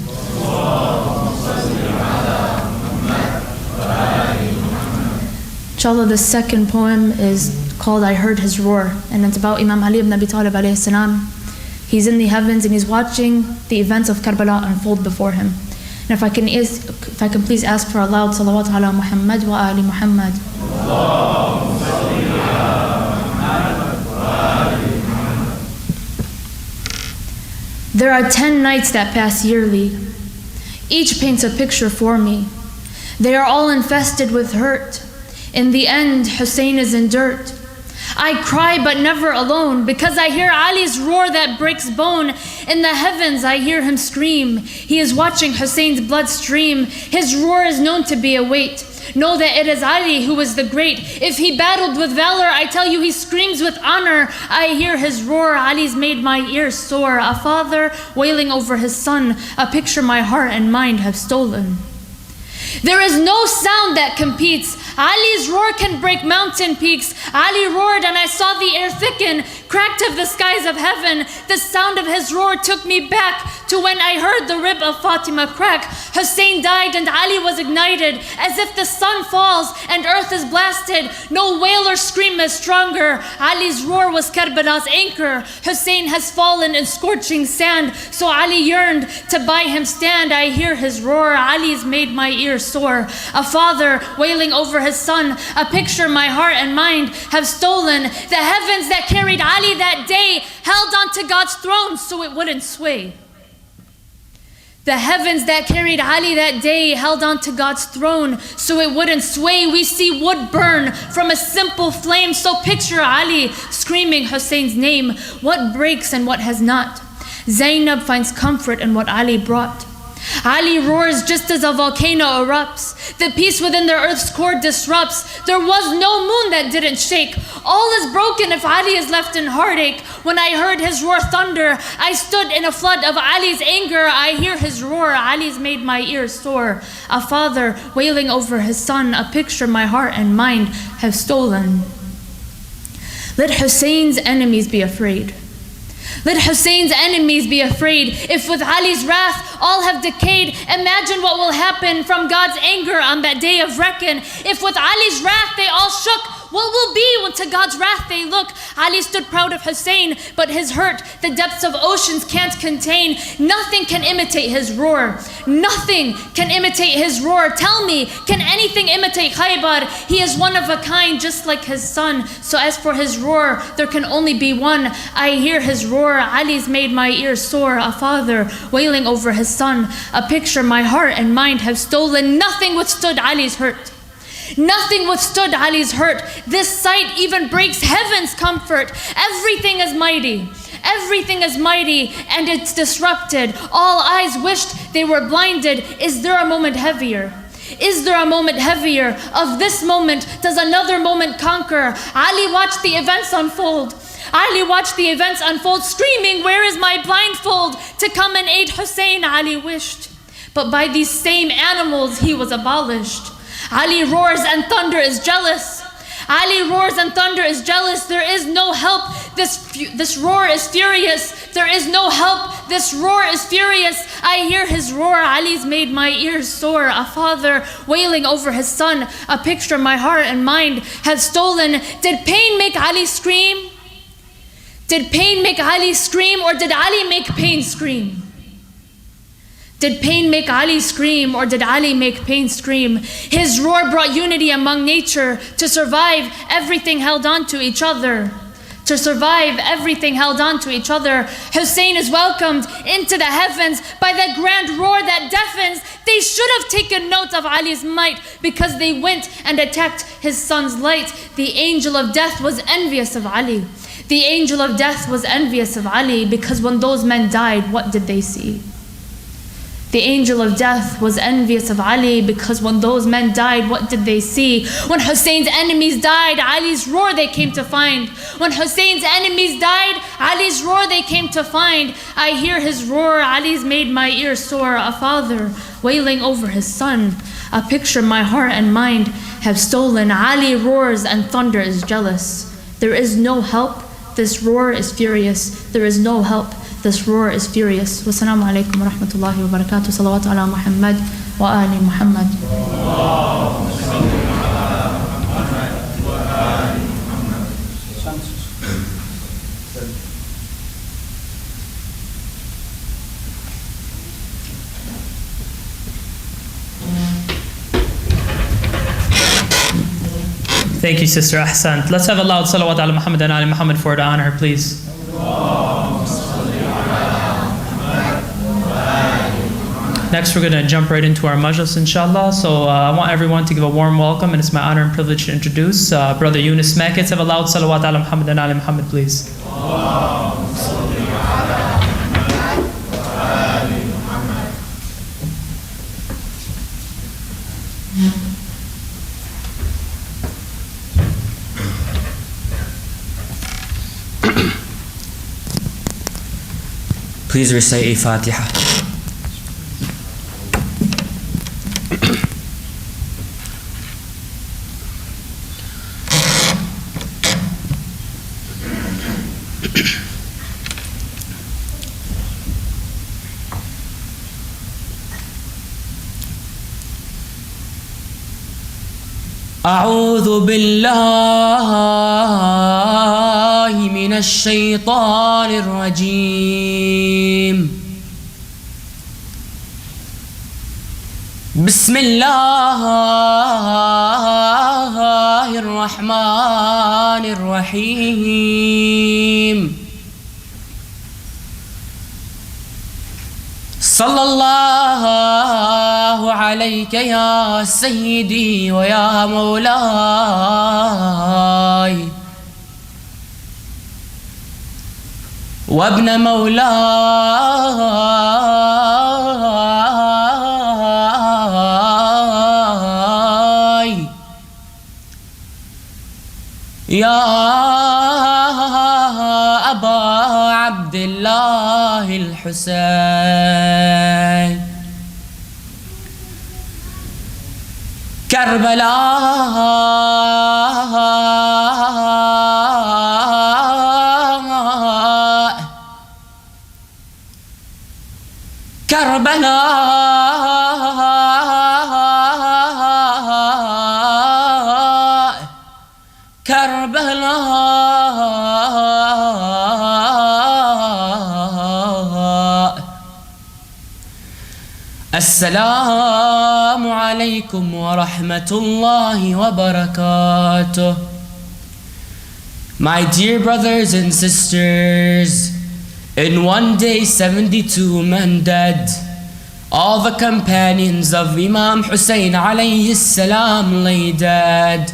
Inshallah, the second poem is called I Heard His Roar, and it's about Imam Ali ibn Abi Talib alayhi salam. He's in the heavens and he's watching the events of Karbala unfold before him. And if I can please ask for a loud salawat ala Muhammad wa ali Muhammad. There are 10 nights that pass yearly. Each paints a picture for me. They are all infested with hurt. In the end, Hussein is in dirt. I cry but never alone, because I hear Ali's roar that breaks bone. In the heavens I hear him scream. He is watching Hussein's blood stream. His roar is known to be a weight. Know that it is Ali who is the great. If he battled with valor, I tell you he screams with honor. I hear his roar, Ali's made my ears sore. A father wailing over his son, a picture my heart and mind have stolen. There is no sound that competes. Ali's roar can break mountain peaks. Ali roared and I saw the air thicken, cracked of the skies of heaven. The sound of his roar took me back to when I heard the rib of Fatima crack. Hussein died and Ali was ignited, as if the sun falls and earth is blasted. No wail or scream is stronger. Ali's roar was Karbala's anchor. Hussein has fallen in scorching sand, so Ali yearned to by him stand. I hear his roar, Ali's made my ears sore. A father wailing over his son, a picture my heart and mind have stolen. The heavens that carried Ali that day held onto God's throne so it wouldn't sway. The heavens that carried Ali that day held onto God's throne so it wouldn't sway. We see wood burn from a simple flame, so picture Ali screaming Hussein's name. What breaks and what has not? Zainab finds comfort in what Ali brought. Ali roars just as a volcano erupts. The peace within the earth's core disrupts. There was no moon that didn't shake. All is broken if Ali is left in heartache. When I heard his roar thunder, I stood in a flood of Ali's anger. I hear his roar, Ali's made my ears sore. A father wailing over his son, a picture my heart and mind have stolen. Let Hussein's enemies be afraid. Let Hussein's enemies be afraid. If with Ali's wrath all have decayed, imagine what will happen from God's anger on that day of reckon. If with Ali's wrath they all shook, what will be when to God's wrath they look? Ali stood proud of Hussein, but his hurt the depths of oceans can't contain. Nothing can imitate his roar. Nothing can imitate his roar. Tell me, can anything imitate Khaybar? He is one of a kind, just like his son. So as for his roar, there can only be one. I hear his roar, Ali's made my ears sore. A father wailing over his son, a picture my heart and mind have stolen. Nothing withstood Ali's hurt. Nothing withstood Ali's hurt. This sight even breaks heaven's comfort. Everything is mighty. Everything is mighty and it's disrupted. All eyes wished they were blinded. Is there a moment heavier? Is there a moment heavier? Of this moment, does another moment conquer? Ali watched the events unfold. Ali watched the events unfold, screaming, where is my blindfold? To come and aid Hussein, Ali wished. But by these same animals, he was abolished. Ali roars and thunder is jealous. Ali roars and thunder is jealous. There is no help. This roar is furious. There is no help. This roar is furious. I hear his roar. Ali's made my ears sore. A father wailing over his son. A picture my heart and mind have stolen. Did pain make Ali scream? Did pain make Ali scream, or did Ali make pain scream? Did pain make Ali scream, or did Ali make pain scream? His roar brought unity among nature. To survive, everything held on to each other. To survive, everything held on to each other. Hussein is welcomed into the heavens by that grand roar that deafens. They should have taken note of Ali's might, because they went and attacked his son's light. The angel of death was envious of Ali. The angel of death was envious of Ali, because when those men died, what did they see? The angel of death was envious of Ali, because when those men died, what did they see? When Hussein's enemies died, Ali's roar they came to find. When Hussein's enemies died, Ali's roar they came to find. I hear his roar, Ali's made my ears sore. A father wailing over his son. A picture my heart and mind have stolen. Ali roars and thunder is jealous. There is no help. This roar is furious. There is no help. This roar is furious. Wassalamu alaikum wa rahmatullahi wa barakatuh. Salawat ala Muhammad wa ali Muhammad. Thank you, Sister Ahsan. Let's have a loud salawat ala Muhammad and ali Muhammad for her to honor her, please. Next, we're going to jump right into our majlis, inshallah. So I want everyone to give a warm welcome, and it's my honor and privilege to introduce Brother Yunus Mack. Let's have a loud salawat ala Muhammad and ali Muhammad, please. Please recite a Fatiha. أعوذ بالله من الشيطان الرجيم. بسم الله الرحمن الرحيم. صلى الله عليك يا سيدي ويا مولاي وابن مولاي يا أبا عبد الله الحسين. كربلاء كربلاء كربلاء. السلام عليكم ورحمة الله وبركاته. My dear brothers and sisters, in one day 72 men dead. All the companions of Imam Hussein alayhi salam lay dead.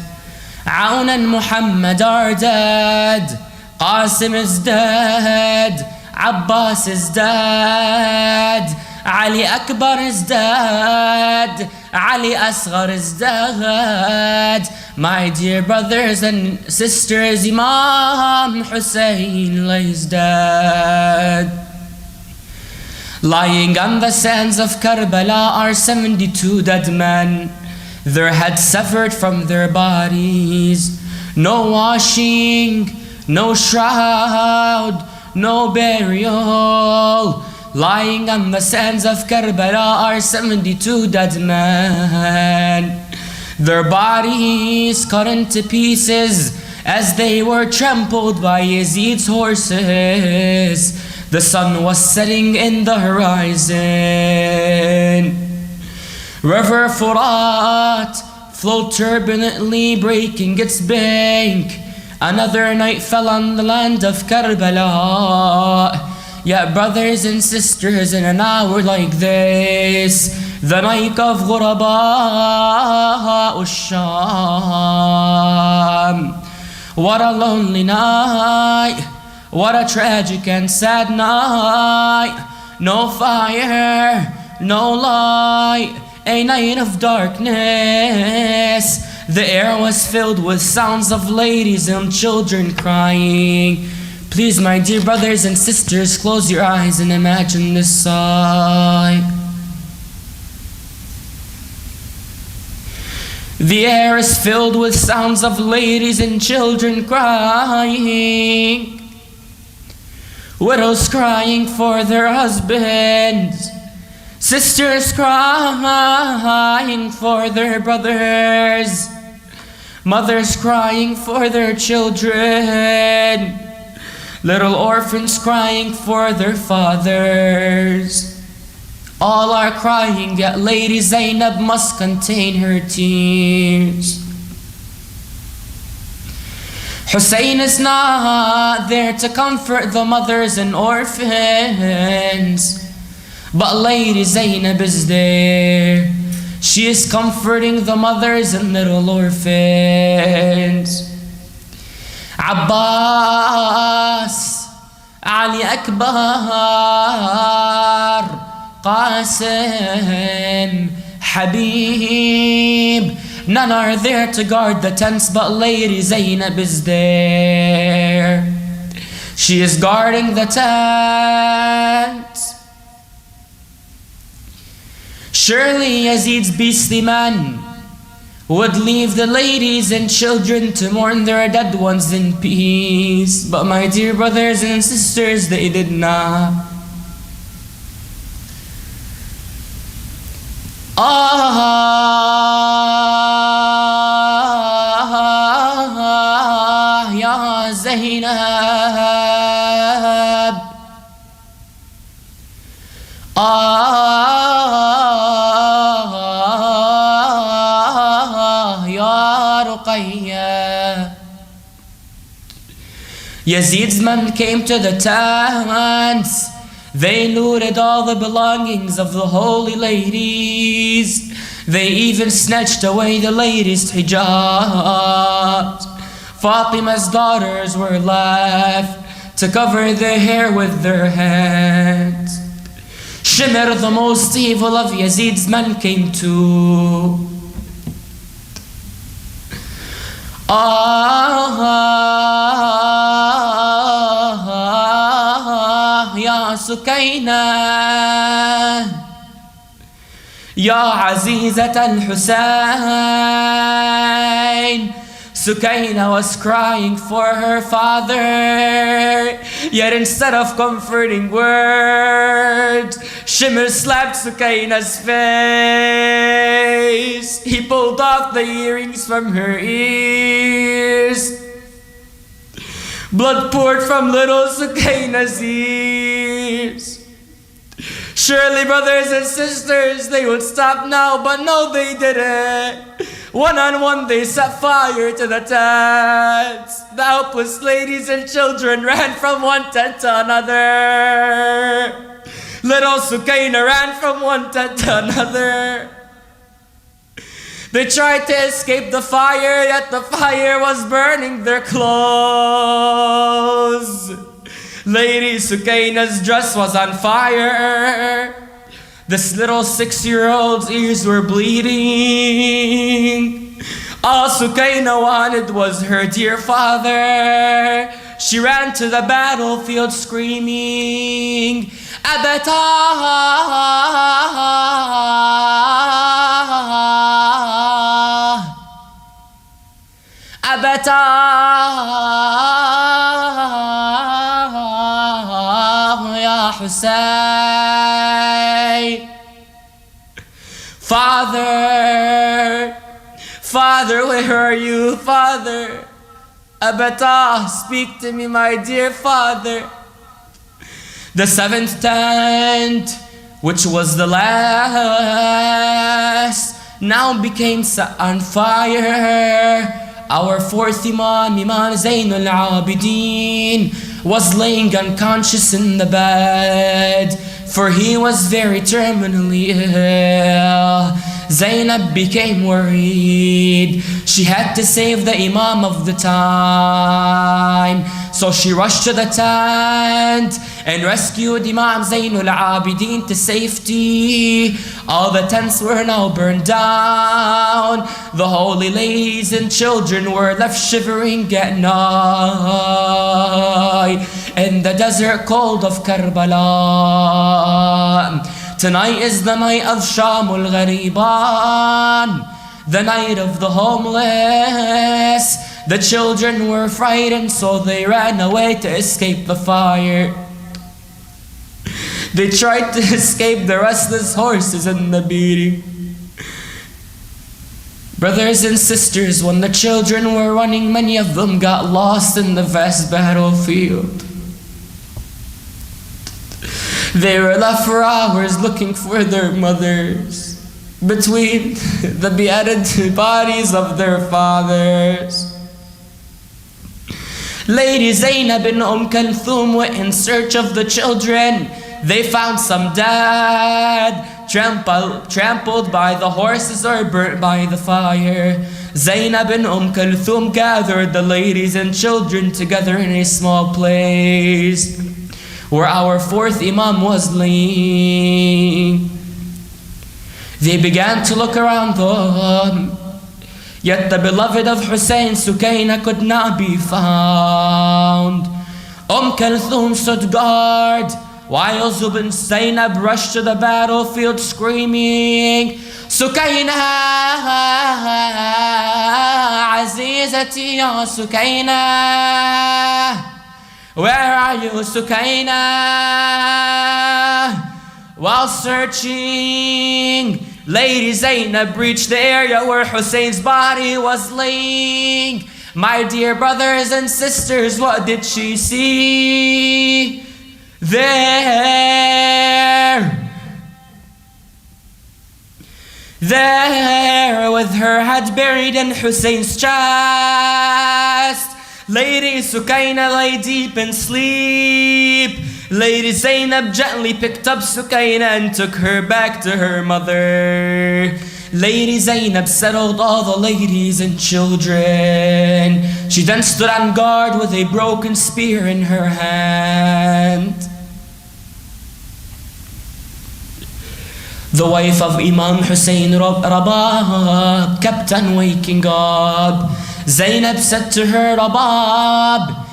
Aun and Muhammad are dead. Qasim is dead. Abbas is dead. Ali Akbar is dead. Ali Asghar is dead. My dear brothers and sisters, Imam Hussein lays dead. Lying on the sands of Karbala are 72 dead men. Their heads severed from their bodies. No washing, no shroud, no burial. Lying on the sands of Karbala are 72 dead men. Their bodies cut into pieces as they were trampled by Yazid's horses. The sun was setting in the horizon. River Furat flowed turbulently, breaking its bank. Another night fell on the land of Karbala. Yet brothers and sisters, in an hour like this, the night of Ghuraba Sham. What a lonely night, what a tragic and sad night. No fire, no light, a night of darkness. The air was filled with sounds of ladies and children crying. Please, my dear brothers and sisters, close your eyes and imagine this sight. The air is filled with sounds of ladies and children crying. Widows crying for their husbands. Sisters crying for their brothers. Mothers crying for their children. Little orphans crying for their fathers. All are crying, yet Lady Zainab must contain her tears. Hussein is not there to comfort the mothers and orphans, but Lady Zainab is there. She is comforting the mothers and little orphans. Abbas, Ali Akbar, Qasim, Habib, none are there to guard the tents, but Lady Zainab is there. She is guarding the tents. Surely Yazid's beastly man would leave the ladies and children to mourn their dead ones in peace. But my dear brothers and sisters, they did not. Ah, ya Zainab. Yazid's men came to the tents. They looted all the belongings of the holy ladies. They even snatched away the ladies' hijabs. Fatima's daughters were left to cover their hair with their hands. Shimr, the most evil of Yazid's men, came to. Ya Sukayna, Ya Azizat al-Husayn. Sukayna was crying for her father, yet instead of comforting words, Shimr slapped Sukayna's face. He pulled off the earrings from her ears. Blood poured from little Sukayna's ears. Surely, brothers and sisters, they would stop now, but no, they didn't. One on one, they set fire to the tents. The helpless ladies and children ran from one tent to another. Little Sukayna ran from one tent to another. They tried to escape the fire, yet the fire was burning their clothes. Lady Sukayna's dress was on fire. This little 6-year-old's ears were bleeding. All Sukayna wanted was her dear father. She ran to the battlefield screaming, Abata, أبتاه يا حسين. Father, Father, where are you, Father? Abatah, speak to me, my dear Father. The seventh tent, which was the last, now became set on fire. Our fourth Imam, Imam Zainul was laying unconscious in the bed, for he was very terminally ill. Zainab became worried. She had to save the Imam of the time. So she rushed to the tent and rescued Imam Zainul Abidin to safety. All the tents were now burned down. The holy ladies and children were left shivering at night in the desert cold of Karbala. Tonight is the night of Shamul Ghariban, the night of the homeless. The children were frightened, so they ran away to escape the fire. They tried to escape the restless horses and the beating. Brothers and sisters, when the children were running, many of them got lost in the vast battlefield. They were left for hours looking for their mothers between the beheaded bodies of their fathers. Lady Zainab and Kulthum were in search of the children. They found some dead, trampled by the horses or burnt by the fire. Zainab and Kulthum gathered the ladies and children together in a small place where our fourth Imam was laying. They began to look around them, yet the beloved of Hussein, Sukaina, could not be found. Kulthum stood guard, while Zubin Zainab rushed to the battlefield screaming, Sukaina, Azizati ya Sukaina. Where are you, Sukaina? While searching, Lady Zainab reached the area where Hussein's body was laying. My dear brothers and sisters, what did she see? There, with her head buried in Hussein's chest, Lady Sukaina lay deep in sleep. Lady Zainab gently picked up Sukaina and took her back to her mother. Lady Zainab settled all the ladies and children. She then stood on guard with a broken spear in her hand. The wife of Imam Hussein, Rabab, kept on waking up. Zainab said to her, Rabab,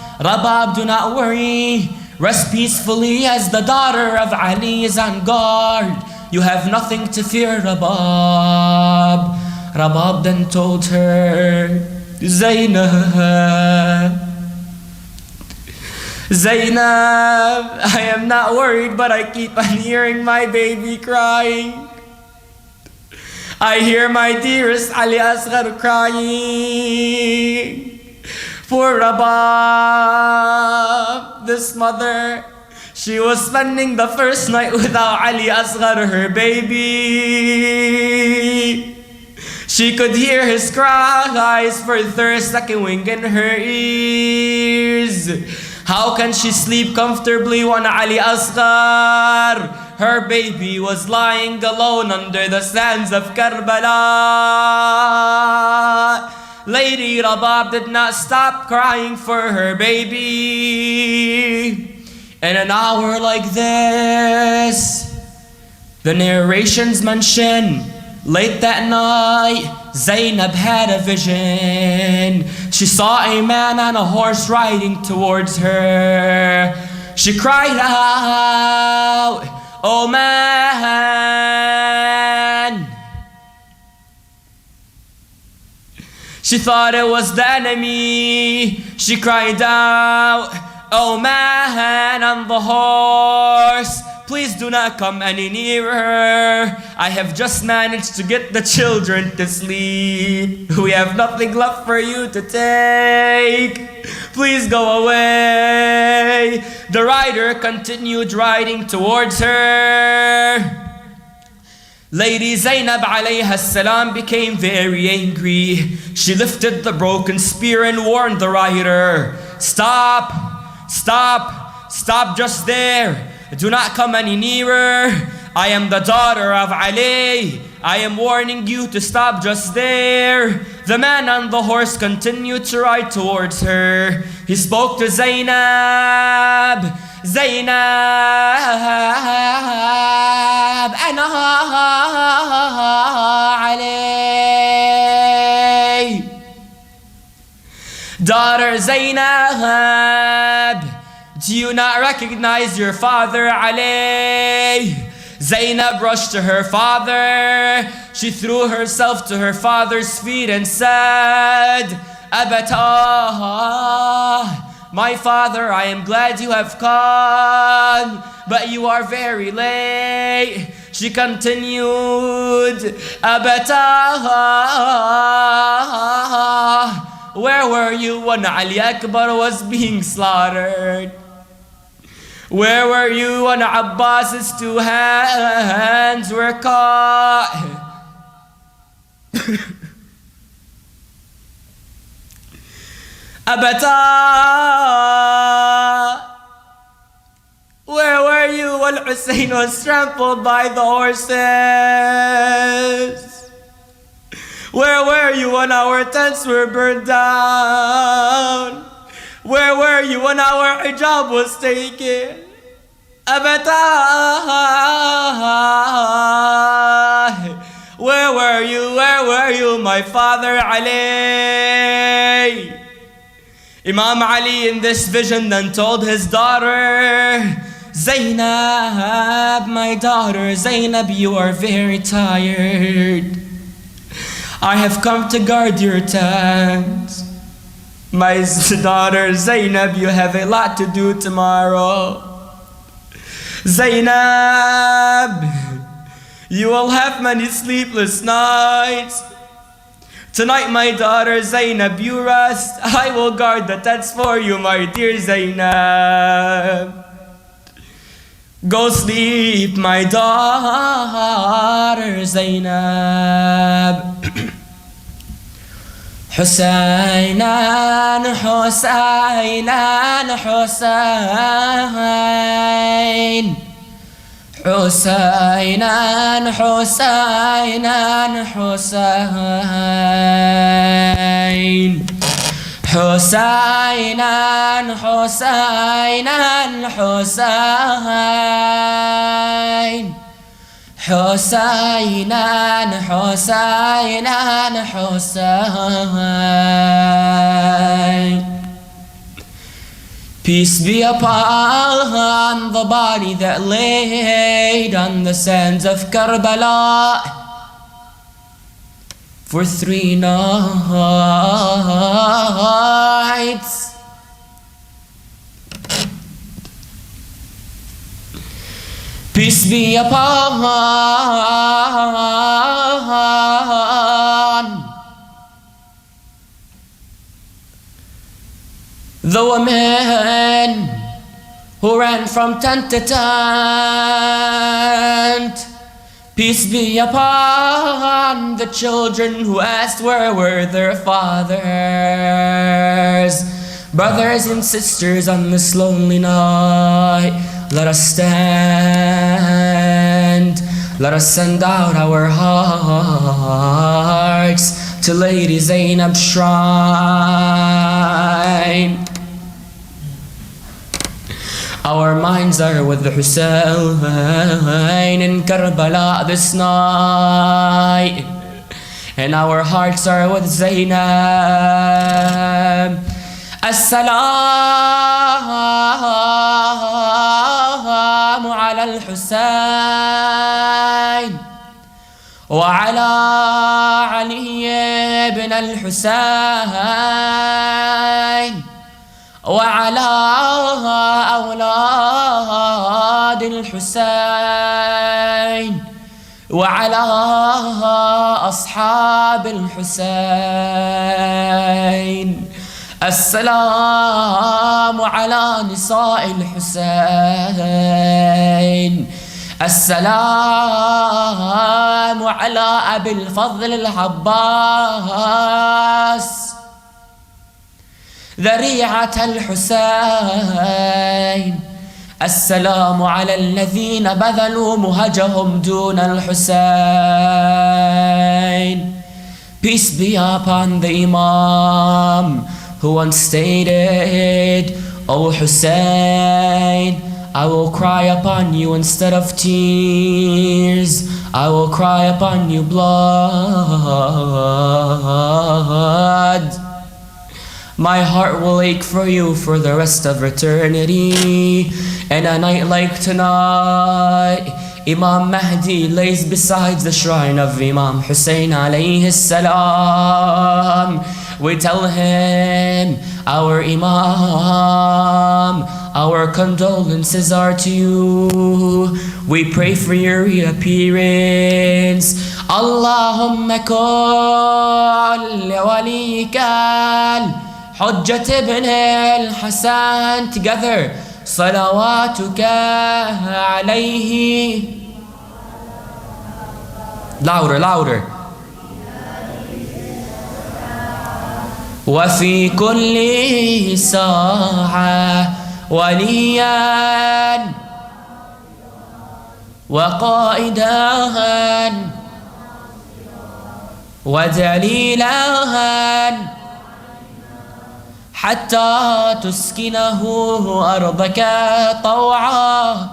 do not worry. Rest peacefully as the daughter of Ali is on guard. You have nothing to fear, Rabab. Rabab then told her, Zainab, I am not worried, but I keep on hearing my baby crying. I hear my dearest Ali Asghar crying. Poor Rabab, this mother, she was spending the first night without Ali Asghar, her baby. She could hear his cries for thirst echoing in her ears. How can she sleep comfortably when Ali Asghar, her baby, was lying alone under the sands of Karbala? Lady Rabab did not stop crying for her baby. In an hour like this, the narrations mention, late that night, Zainab had a vision. She saw a man on a horse riding towards her. She cried out, "Oh man!" She thought it was the enemy. She cried out, "Oh man on the horse, please do not come any nearer. I have just managed to get the children to sleep. We have nothing left for you to take. Please go away." The rider continued riding towards her. Lady Zainab alayha salam became very angry. She lifted the broken spear and warned the rider, "Stop, stop, stop just there. Do not come any nearer. I am the daughter of Ali. I am warning you to stop just there." The man on the horse continued to ride towards her. He spoke to Zainab. "Zainab, ana Ali." Daughter Zainab, do you not recognize your father Ali? Zainab rushed to her father. She threw herself to her father's feet and said, "Abata, my father, I am glad you have come, but you are very late." She continued, "Abata, where were you when Ali Akbar was being slaughtered? Where were you when Abbas's 2 hands were caught? Abata, where were you when Hussein was trampled by the horses? Where were you when our tents were burned down? Where were you when our hijab was taken? Abata, where were you? Where were you, my father Ali?" Imam Ali in this vision then told his daughter, "Zainab, my daughter Zainab, you are very tired. I have come to guard your tent. My daughter Zainab, you have a lot to do tomorrow. Zainab, you will have many sleepless nights. Tonight, my daughter Zainab, you rest. I will guard the tents for you, my dear Zainab. Go sleep, my daughter Zainab." Husaynan, Husaynan, Husayn. Husaynan, Husaynan, Husayn. Husaynan, Husaynan, Husayn. Husaynan, Husaynan, Husayn. Peace be upon the body that laid on the sands of Karbala for 3 nights. Peace be upon the women who ran from tent to tent. Peace be upon the children who asked where were their fathers. Brothers and sisters, on this lonely night, let us stand. Let us send out our hearts to Lady Zainab's shrine. Our minds are with the Hussein in Karbala this night, and our hearts are with Zainab. As-salamu ala al-Hussein wa ala Ali ابن الحسين وعلى أولاد الحسين وعلى أصحاب الحسين. السلام على نساء الحسين. السلام على أبي الفضل العباس ذريعة الحسين. السلام على الذين بذلوا مهجهم دون الحسين. Peace be upon the Imam who once stated, O Hussein, I will cry upon you instead of tears. I will cry upon you blood. My heart will ache for you for the rest of eternity. And a night like tonight, Imam Mahdi lays beside the shrine of Imam Hussein alayhi salam. We tell him, our Imam, our condolences are to you. We pray for your reappearance. Allahumma kul waliyikal Hujjat ibn al-Hasan. Together, salawatuka alayhi. Louder, louder. وفي كل ساعة وليا وقائدا ودليلا حتى تسكنه أرضك طوعا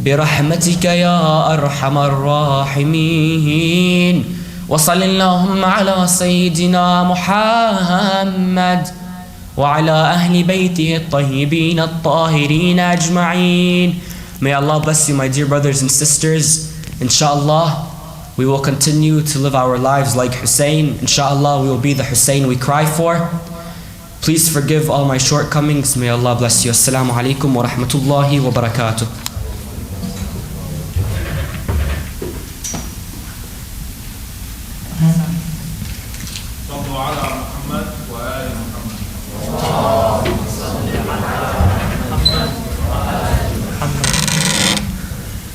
برحمتك يا أرحم الراحمين. وصل اللهم على سيدنا محمد وعلى أهل بيته الطيبين الطاهرين أجمعين. May Allah bless you, my dear brothers and sisters. Inshallah, we will continue to live our lives like Hussein. Inshallah, we will be the Hussein we cry for. Please forgive all my shortcomings. May Allah bless you. Assalamu alaikum wa rahmatullahi wa barakatuh.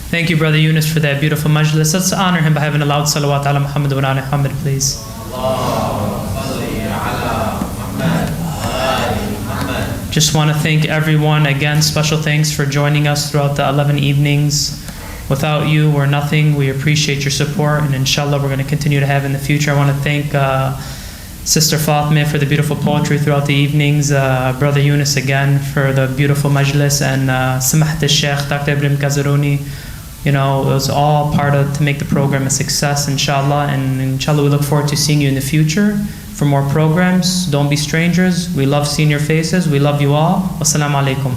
Thank you, Brother Yunus, for that beautiful majlis. Let's honor him by having a loud salawat ala Muhammad wa ala Muhammad, please. Just want to thank everyone again. Special thanks for joining us throughout the 11 evenings. Without you, we're nothing. We appreciate your support, and inshallah, we're going to continue to have in the future. I want to thank Sister Fatima for the beautiful poetry throughout the evenings, Brother Yunus again for the beautiful majlis, and Samahat al-Sheikh, Dr. Ibrahim Kazaruni. You know, it was all part of to make the program a success, inshallah. And inshallah, we look forward to seeing you in the future for more programs. Don't be strangers. We love seeing your faces. We love you all. Wassalamu alaikum.